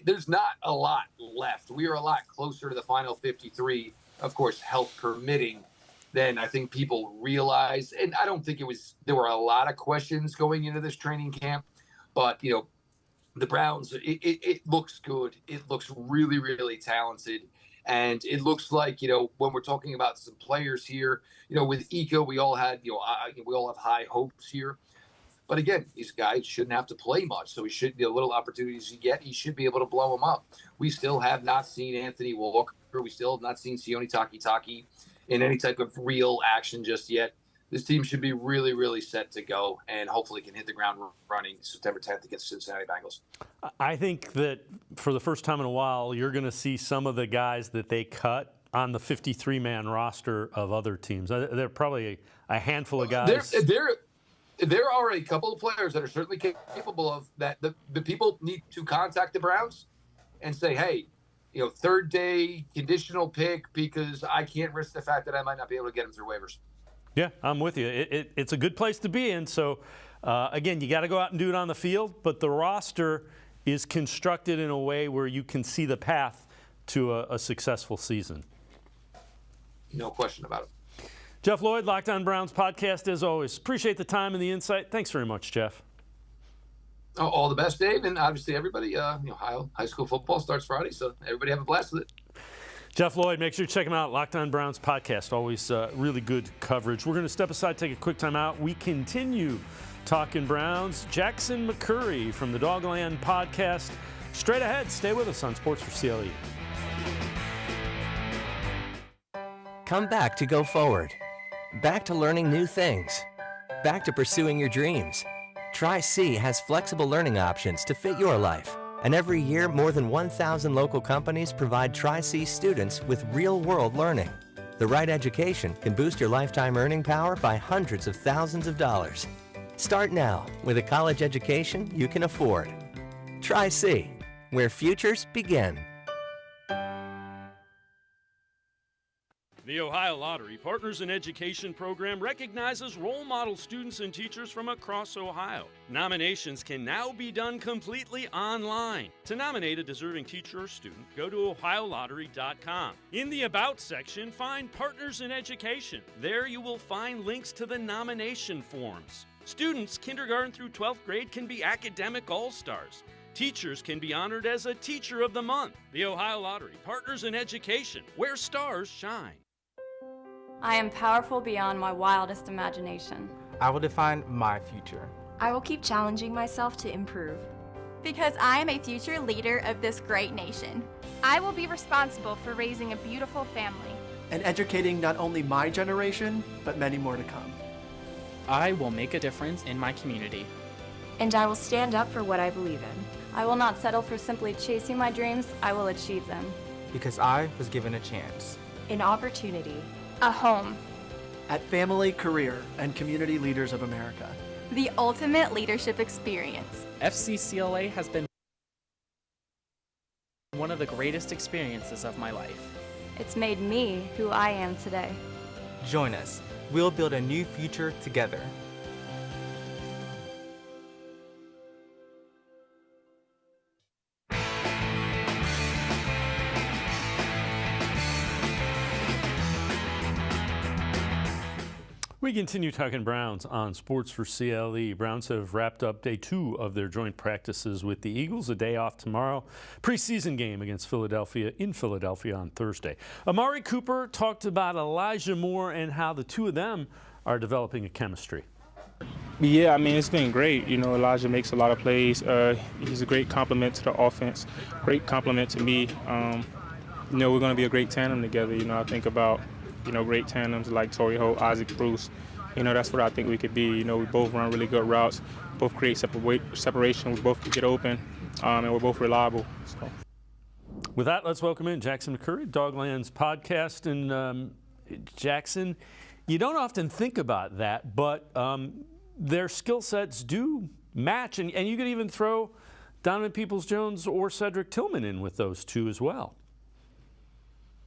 D: There's not a lot left. We are a lot closer to the final 53, of course, health permitting, than I think people realize. And I don't think there were a lot of questions going into this training camp, but, the Browns, it looks good. It looks really, really talented. And it looks like, when we're talking about some players here, with Ika, we all had, we all have high hopes here. But again, these guys shouldn't have to play much. So he should be, a little opportunities he get, he should be able to blow them up. We still have not seen Anthony Walker. We still have not seen Sione Takitaki in any type of real action just yet. This team should be really, really set to go, and hopefully can hit the ground running September 10th against Cincinnati Bengals. I
A: think that for the first time in a while, you're going to see some of the guys that they cut on the 53-man roster of other teams. There are probably a handful of guys.
D: There are a couple of players that are certainly capable of that. The people need to contact the Browns and say, hey, third day conditional pick, because I can't risk the fact that I might not be able to get him through waivers.
A: Yeah, I'm with you. It's a good place to be in. So, again, you got to go out and do it on the field, but the roster is constructed in a way where you can see the path to a successful season.
D: No question about it.
A: Jeff Lloyd, Locked On Browns podcast, as always. Appreciate the time and the insight. Thanks very much, Jeff.
D: Oh, all the best, Dave, and obviously everybody. High school football starts Friday, so everybody have a blast with it.
A: Jeff Lloyd, make sure you check him out. Locked On Browns podcast, always really good coverage. We're going to step aside, take a quick time out. We continue talking Browns. Jackson McCurry from the DawgLand podcast. Straight ahead, stay with us on Sports4CLE.
I: Come back to go forward. Back to learning new things. Back to pursuing your dreams. Tri-C has flexible learning options to fit your life. And every year, more than 1,000 local companies provide Tri-C students with real-world learning. The right education can boost your lifetime earning power by hundreds of thousands of dollars. Start now with a college education you can afford. Tri-C, where futures begin.
A: The Ohio Lottery Partners in Education program recognizes role model students and teachers from across Ohio. Nominations can now be done completely online. To nominate a deserving teacher or student, go to ohiolottery.com. In the About section, find Partners in Education. There you will find links to the nomination forms. Students kindergarten through 12th grade can be academic all-stars. Teachers can be honored as a Teacher of the Month. The Ohio Lottery Partners in Education, where stars shine.
L: I am powerful beyond my wildest imagination.
M: I will define my future.
N: I will keep challenging myself to improve.
O: Because I am a future leader of this great nation.
P: I will be responsible for raising a beautiful family.
Q: And educating not only my generation, but many more to come.
R: I will make a difference in my community.
N: And I will stand up for what I believe in.
L: I will not settle for simply chasing my dreams. I will achieve them.
M: Because I was given a chance.
N: An opportunity.
P: A home.
Q: At Family, Career, and Community Leaders of America.
O: The ultimate leadership experience.
R: FCCLA has been one of the greatest experiences of my life.
L: It's made me who I am today.
M: Join us. We'll build a new future together.
A: We continue talking Browns on Sports4CLE. Browns have wrapped up day 2 of their joint practices with the Eagles. A day off tomorrow. Preseason game against Philadelphia in Philadelphia on Thursday. Amari Cooper talked about Elijah Moore and how the two of them are developing a chemistry.
J: Yeah, I mean, it's been great. Elijah makes a lot of plays. He's a great compliment to the offense, great compliment to me. We're going to be a great tandem together. I think about great tandems like Torrey Holt, Isaac Bruce. That's what I think we could be. We both run really good routes, both create separation, we both get open, and we're both reliable. So.
A: With that, let's welcome in Jackson McCurry, DawgLand's podcast. And Jackson, you don't often think about that, but their skill sets do match, and you could even throw Donovan Peoples-Jones or Cedric Tillman in with those two as well.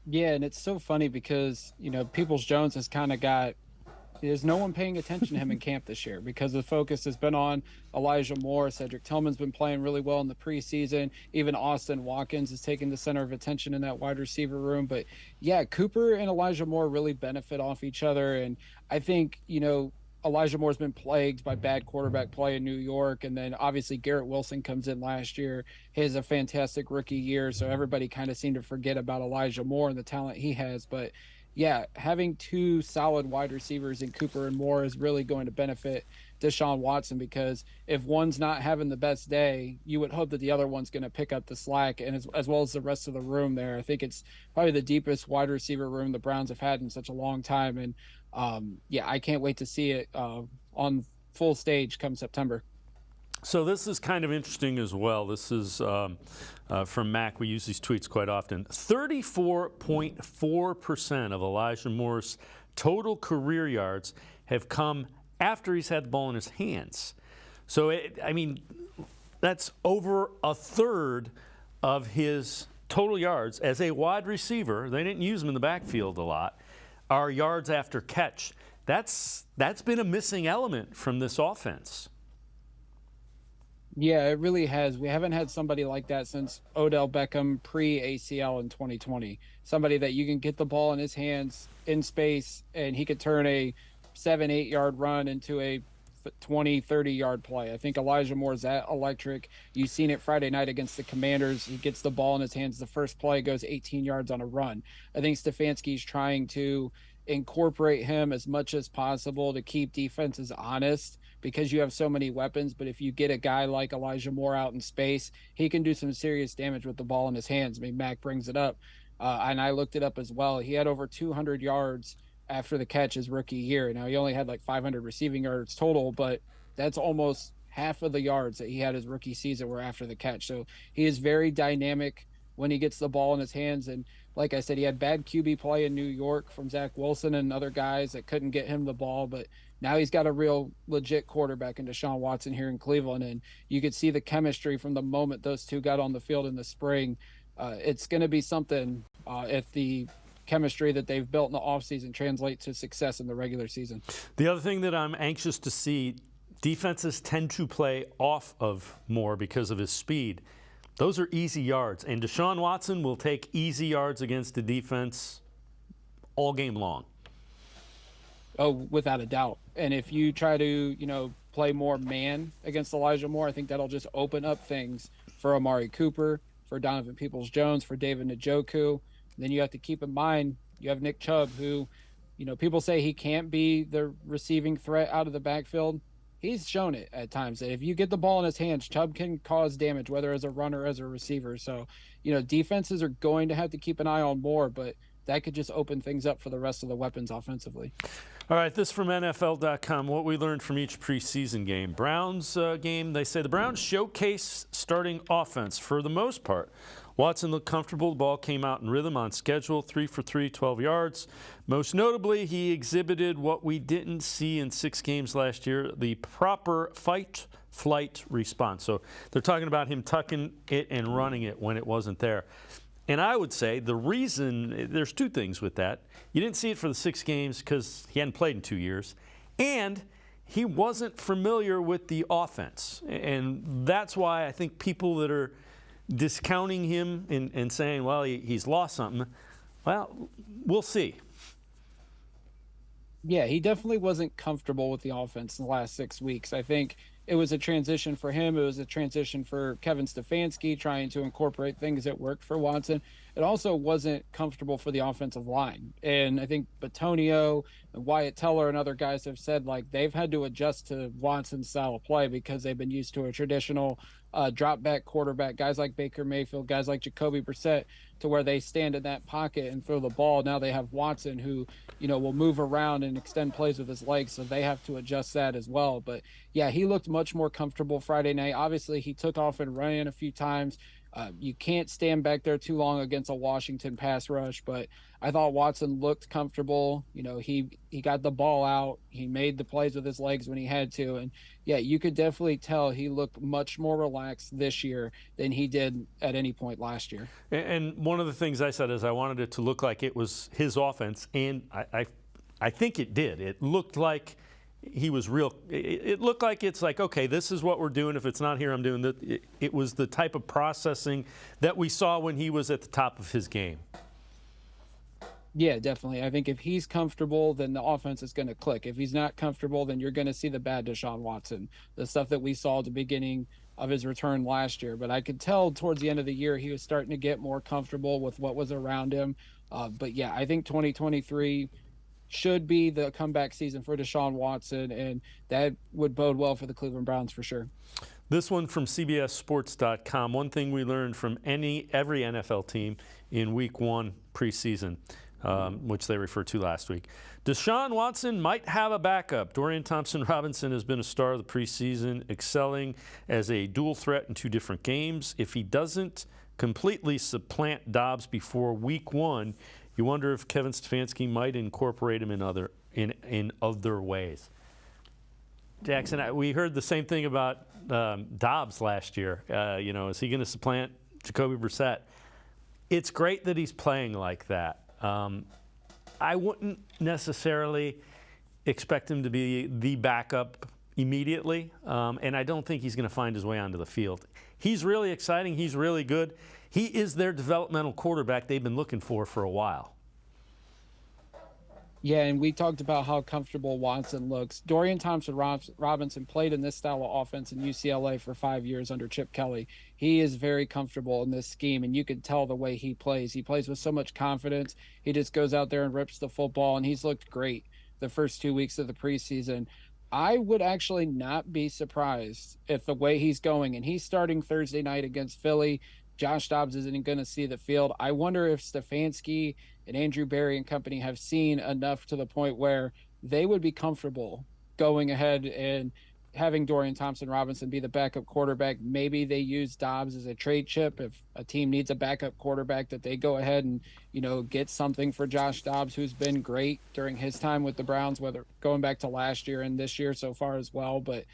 S: Yeah, and it's so funny because, Peoples-Jones has kind of got There's no one paying attention to him in camp this year because the focus has been on Elijah Moore. Cedric Tillman's been playing really well in the preseason. Even Austin Watkins is taking the center of attention in that wide receiver room. But yeah, Cooper and Elijah Moore really benefit off each other. And I think, Elijah Moore's been plagued by bad quarterback play in New York. And then obviously Garrett Wilson comes in last year. He has a fantastic rookie year. So everybody kind of seemed to forget about Elijah Moore and the talent he has. But yeah, having two solid wide receivers in Cooper and Moore is really going to benefit DeShaun Watson, because if one's not having the best day, you would hope that the other one's going to pick up the slack, and as well as the rest of the room there. I think it's probably the deepest wide receiver room the Browns have had in such a long time. And yeah, I can't wait to see it on full stage come September.
A: So this is kind of interesting as well. This is from Mac. We use these tweets quite often. 34.4% of Elijah Moore's total career yards have come after he's had the ball in his hands. So, that's over a third of his total yards as a wide receiver. They didn't use him in the backfield a lot. Are yards after catch. That's been a missing element from this offense.
S: Yeah, it really has. We haven't had somebody like that since Odell Beckham pre-ACL in 2020. Somebody that you can get the ball in his hands in space, and he could turn a 7-8 yard run into a 20-30 yard play. I think Elijah Moore is that electric. You've seen it Friday night against the Commanders. He gets the ball in his hands. The first play goes 18 yards on a run. I think Stefanski's trying to incorporate him as much as possible to keep defenses honest, because you have so many weapons. But if you get a guy like Elijah Moore out in space, he can do some serious damage with the ball in his hands. Mac brings it up, and I looked it up as well. He had over 200 yards after the catch his rookie year. Now, he only had like 500 receiving yards total, but that's almost half of the yards that he had his rookie season were after the catch. So he is very dynamic when he gets the ball in his hands. And like I said, he had bad QB play in New York from Zach Wilson and other guys that couldn't get him the ball, but now he's got a real legit quarterback in DeShaun Watson here in Cleveland. And you could see the chemistry from the moment those two got on the field in the spring. It's going to be something if the chemistry that they've built in the offseason translates to success in the regular season.
A: The other thing that I'm anxious to see, defenses tend to play off of Moore because of his speed. Those are easy yards, and DeShaun Watson will take easy yards against the defense all game long.
S: Oh, without a doubt. And if you try to, play more man against Elijah Moore, I think that'll just open up things for Amari Cooper, for Donovan Peoples-Jones, for David Njoku. Then you have to keep in mind, you have Nick Chubb, who, people say he can't be the receiving threat out of the backfield. He's shown it at times that if you get the ball in his hands, Chubb can cause damage, whether as a runner or as a receiver. So, defenses are going to have to keep an eye on Moore, but that could just open things up for the rest of the weapons offensively.
A: All right, this from NFL.com, what we learned from each preseason game. Browns game, they say the Browns showcase starting offense for the most part. Watson looked comfortable. The ball came out in rhythm on schedule, 3 for 3, 12 yards. Most notably, he exhibited what we didn't see in 6 games last year, the proper fight-flight response. So they're talking about him tucking it and running it when it wasn't there. And I would say the reason, there's 2 things with that. You didn't see it for the 6 games because he hadn't played in 2 years. And he wasn't familiar with the offense. And that's why I think people that are discounting him and saying, well, he's lost something, well, we'll see.
S: Yeah, he definitely wasn't comfortable with the offense in the last 6 weeks. I think it was a transition for him. It was a transition for Kevin Stefanski trying to incorporate things that worked for Watson. It also wasn't comfortable for the offensive line. And I think Batonio and Wyatt Teller and other guys have said, they've had to adjust to Watson's style of play because they've been used to a traditional drop-back quarterback, guys like Baker Mayfield, guys like Jacoby Brissett, to where they stand in that pocket and throw the ball. Now they have Watson who, will move around and extend plays with his legs, so they have to adjust that as well. But, yeah, he looked much more comfortable Friday night. Obviously, he took off and ran a few times. You can't stand back there too long against a Washington pass rush, but I thought Watson looked comfortable. He got the ball out. He made the plays with his legs when he had to. And, yeah, you could definitely tell he looked much more relaxed this year than he did at any point last year. And
A: one of the things I said is I wanted it to look like it was his offense, and I I think it did. It looked like he was real. It looked like it's like, okay, this is what we're doing. If it's not here, I'm doing that. It was the type of processing that we saw when he was at the top of his game.
S: Yeah, definitely. I think if he's comfortable, then the offense is going to click. If he's not comfortable, then you're going to see the bad DeShaun Watson, the stuff that we saw at the beginning of his return last year. But I could tell towards the end of the year, he was starting to get more comfortable with what was around him. But yeah, I think 2023 should be the comeback season for DeShaun Watson, and that would bode well for the Cleveland Browns for sure.
A: This one from CBSSports.com. One thing we learned from every NFL team in week 1 preseason, which they referred to last week. DeShaun Watson might have a backup. Dorian Thompson-Robinson has been a star of the preseason, excelling as a dual threat in 2 different games. If he doesn't completely supplant Dobbs before week 1, you wonder if Kevin Stefanski might incorporate him in other ways. Jackson, we heard the same thing about Dobbs last year. Is he going to supplant Jacoby Brissett? It's great that he's playing like that. I wouldn't necessarily expect him to be the backup immediately, and I don't think he's going to find his way onto the field. He's really exciting. He's really good. He is their developmental quarterback they've been looking for a while.
S: Yeah, and we talked about how comfortable Watson looks. Dorian Thompson-Robinson played in this style of offense in UCLA for 5 years under Chip Kelly. He is very comfortable in this scheme, and you can tell the way he plays. He plays with so much confidence. He just goes out there and rips the football, and he's looked great the first 2 weeks of the preseason. I would actually not be surprised if the way he's going, and he's starting Thursday night against Philly, Josh Dobbs isn't going to see the field. I wonder if Stefanski and Andrew Berry and company have seen enough to the point where they would be comfortable going ahead and having Dorian Thompson-Robinson be the backup quarterback. Maybe they use Dobbs as a trade chip if a team needs a backup quarterback, that they go ahead and, get something for Josh Dobbs, who's been great during his time with the Browns, whether going back to last year and this year so far as well. But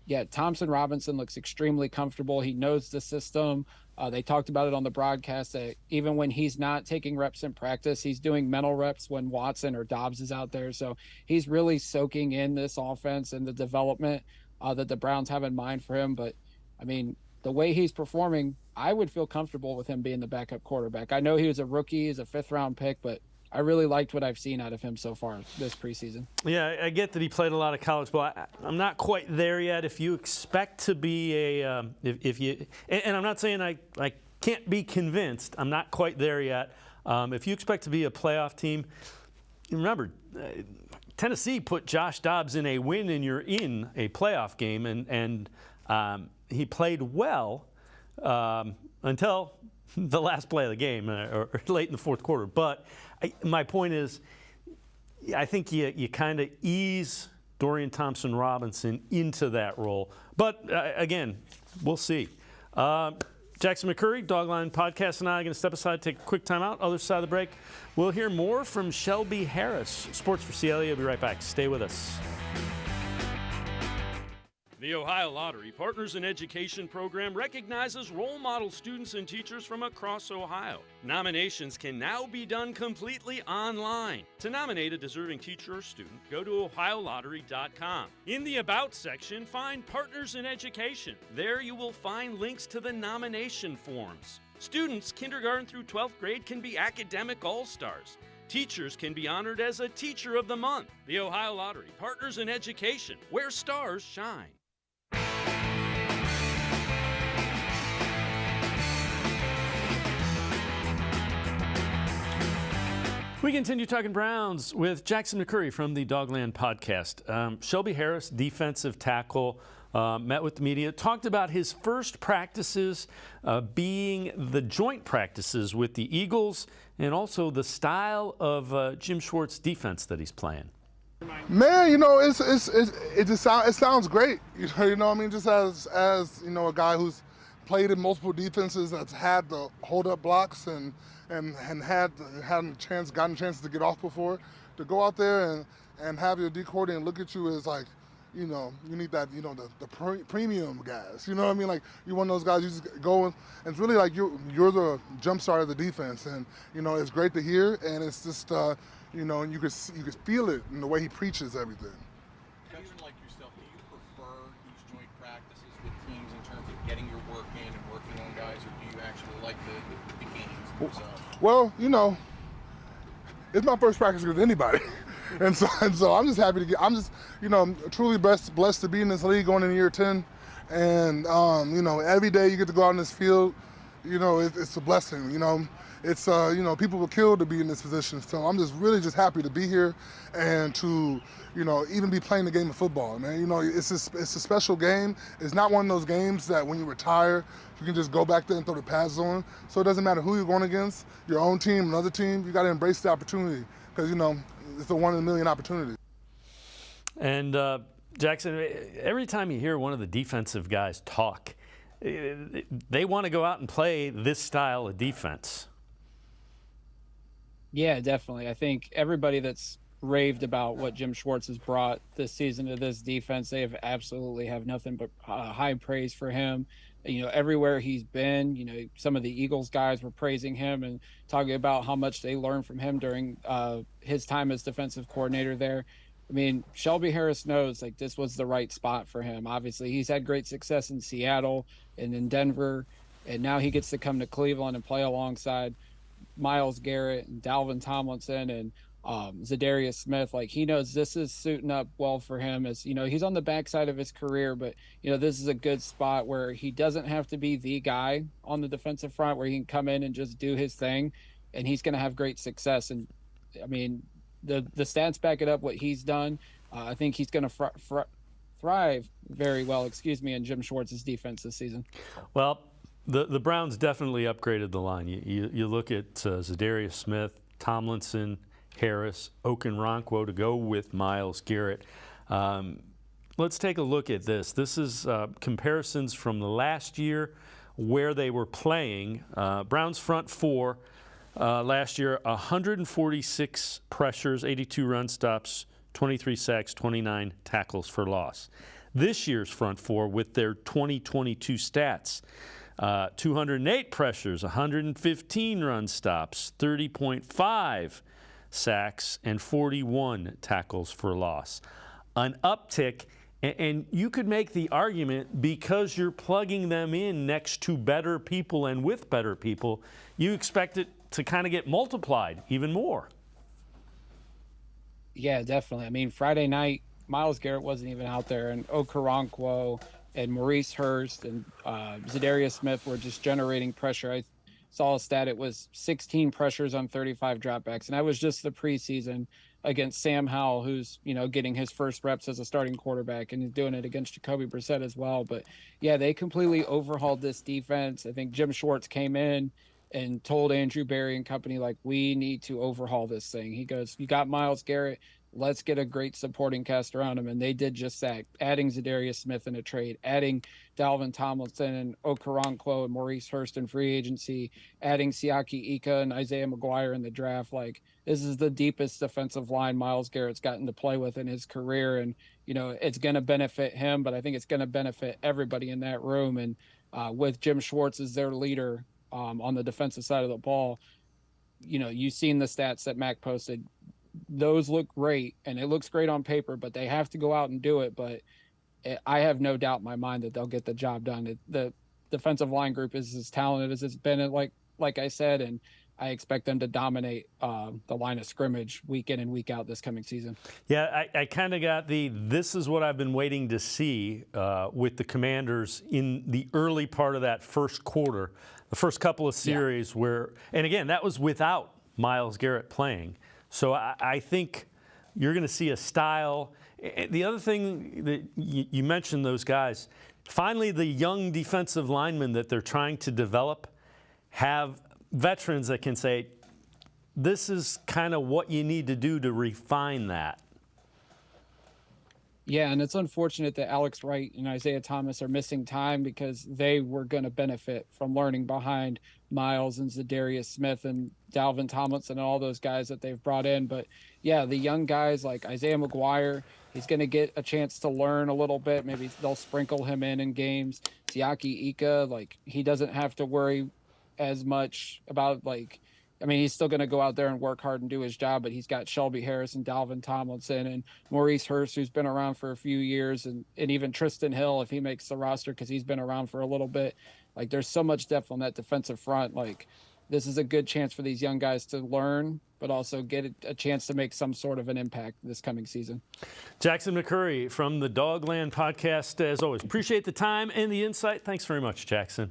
S: yeah, Thompson-Robinson looks extremely comfortable. He knows the system. They talked about it on the broadcast that even when he's not taking reps in practice, he's doing mental reps when Watson or Dobbs is out there. So he's really soaking in this offense and the development that the Browns have in mind for him. But, I mean, the way he's performing, I would feel comfortable with him being the backup quarterback. I know he was a rookie, he's a 5th-round pick, but I really liked what I've seen out of him so far this preseason.
A: Yeah, I get that he played a lot of college ball. I'm not quite there yet. If you expect to be and I'm not saying I can't be convinced. I'm not quite there yet. If you expect to be a playoff team, remember, Tennessee put Josh Dobbs in a win and you're in a playoff game, and he played well until the last play of the game or late in the 4th quarter. But my point is, I think you kind of ease Dorian Thompson-Robinson into that role. But again, we'll see. Jackson McCurry, DawgLand Podcast, and I are going to step aside, take a quick time out. Other side of the break, we'll hear more from Shelby Harris. Sports4CLE. I'll be right back. Stay with us. The Ohio Lottery Partners in Education program recognizes role model students and teachers from across Ohio. Nominations can now be done completely online. To nominate a deserving teacher or student, go to ohiolottery.com. In the About section, find Partners in Education. There you will find links to the nomination forms. Students kindergarten through 12th grade can be academic all-stars. Teachers can be honored as a Teacher of the Month. The Ohio Lottery Partners in Education, where stars shine. We continue talking Browns with Jackson McCurry from the DawgLand Podcast. Shelby Harris, defensive tackle, met with the media, talked about his first practices being the joint practices with the Eagles and also the style of Jim Schwartz's defense that he's playing.
G: Man, it sounds great. You know what I mean? Just as a guy who's played in multiple defenses, that's had the hold up blocks and gotten chances to get off before, to go out there and have your D coordinator look at you as like, you need that, the premium guys. You know what I mean? Like, you're one of those guys, you just go and it's really like you're the jump start of the defense. And, it's great to hear. And it's just, you know, and you could feel it in the way he preaches everything.
T: Veteran like yourself, do you prefer these joint practices with teams in terms of getting your work in and working on guys, or do you actually like the games themselves?
G: Well, you know, it's my first practice with anybody. And so I'm just happy to I'm just, you know, truly blessed to be in this league going into year 10. And, you know, every day you get to go out in this field, you know, it's a blessing, you know. It's, you know, people were killed to be in this position. So I'm just really just happy to be here and to, you know, even be playing the game of football, man. You know, it's a special game. It's not one of those games that when you retire, you can just go back there and throw the pads on. So it doesn't matter who you're going against, your own team, another team, you got to embrace the opportunity because, you know, it's a 1 in a million opportunity.
A: And Jackson, every time you hear one of the defensive guys talk, they want to go out and play this style of defense.
S: Yeah, definitely. I think everybody that's raved about what Jim Schwartz has brought this season to this defense, they have nothing but high praise for him. You know, everywhere he's been, you know, some of the Eagles guys were praising him and talking about how much they learned from him during his time as defensive coordinator there. I mean, Shelby Harris knows like this was the right spot for him. Obviously, he's had great success in Seattle and in Denver, and now he gets to come to Cleveland and play alongside Myles Garrett and Dalvin Tomlinson and Zadarius Smith. Like, he knows this is suiting up well for him. As you know, he's on the backside of his career, but you know, this is a good spot where he doesn't have to be the guy on the defensive front, where he can come in and just do his thing, and he's going to have great success. And I mean, the stats back it up what he's done. I think he's going to thrive very well, in Jim Schwartz's defense this season.
A: Well, the Browns definitely upgraded the line. You look at Zadarius Smith, Tomlinson, Harris, Okoronkwo to go with Myles Garrett. Let's take a look at this. This is comparisons from the last year where they were playing. Browns front four last year, 146 pressures, 82 run stops, 23 sacks, 29 tackles for loss. This year's front four with their 2022 stats, 208 pressures, 115 run stops, 30.5 sacks, and 41 tackles for loss. An uptick, and you could make the argument because you're plugging them in next to better people and with better people, you expect it to kind of get multiplied even more.
S: Yeah, definitely. I mean, Friday night, Myles Garrett wasn't even out there, and Okoronkwo and Maurice Hurst and Zadarius Smith were just generating pressure. I saw a stat, it was 16 pressures on 35 dropbacks, and that was just the preseason against Sam Howell, who's, you know, getting his first reps as a starting quarterback, and he's doing it against Jacoby Brissett as well. But yeah, they completely overhauled this defense. I think Jim Schwartz came in and told Andrew Berry and company, like, we need to overhaul this thing. He goes, you got Myles Garrett, let's get a great supporting cast around him. And they did just that, adding Zadarius Smith in a trade, adding Dalvin Tomlinson and Okoronkwo and Maurice Hurst in free agency, adding Siaki Ika and Isaiah McGuire in the draft. Like, this is the deepest defensive line Myles Garrett's gotten to play with in his career. And, you know, it's going to benefit him, but I think it's going to benefit everybody in that room. And with Jim Schwartz as their leader on the defensive side of the ball, you know, you've seen the stats that Mac posted. Those look great, and it looks great on paper, but they have to go out and do it. But I have no doubt in my mind that they'll get the job done. The defensive line group is as talented as it's been, like I said, and I expect them to dominate the line of scrimmage week in and week out this coming season.
A: Yeah, I kind of got this is what I've been waiting to see with the Commanders in the early part of that first quarter, the first couple of series where, and again, that was without Myles Garrett playing. So I think you're going to see a style. The other thing that you mentioned, those guys, finally the young defensive linemen that they're trying to develop have veterans that can say, this is kind of what you need to do to refine that.
S: Yeah, and it's unfortunate that Alex Wright and Isaiah Thomas are missing time because they were going to benefit from learning behind Myles and Zadarius Smith and Dalvin Tomlinson and all those guys that they've brought in. But yeah, the young guys like Isaiah McGuire, he's going to get a chance to learn a little bit. Maybe they'll sprinkle him in games. Siaki Ika, like, he doesn't have to worry as much about, like, I mean, he's still going to go out there and work hard and do his job, but he's got Shelby Harris and Dalvin Tomlinson and Maurice Hurst, who's been around for a few years, and even Tristan Hill, if he makes the roster, because he's been around for a little bit. Like, there's so much depth on that defensive front. Like, this is a good chance for these young guys to learn, but also get a chance to make some sort of an impact this coming season.
A: Jackson McCurry from the DawgLand podcast, as always. Appreciate the time and the insight. Thanks very much, Jackson.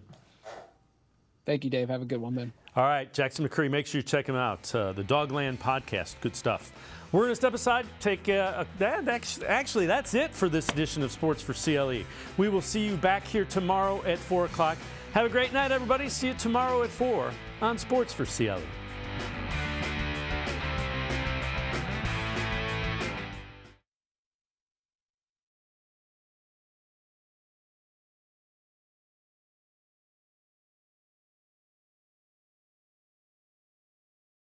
S: Thank you, Dave. Have a good one, man.
A: All right, Jackson McCurry, make sure you check him out. The DawgLand podcast, good stuff. We're going to step aside, actually, that's it for this edition of Sports for CLE. We will see you back here tomorrow at 4 o'clock. Have a great night, everybody. See you tomorrow at 4 on Sports for CLE.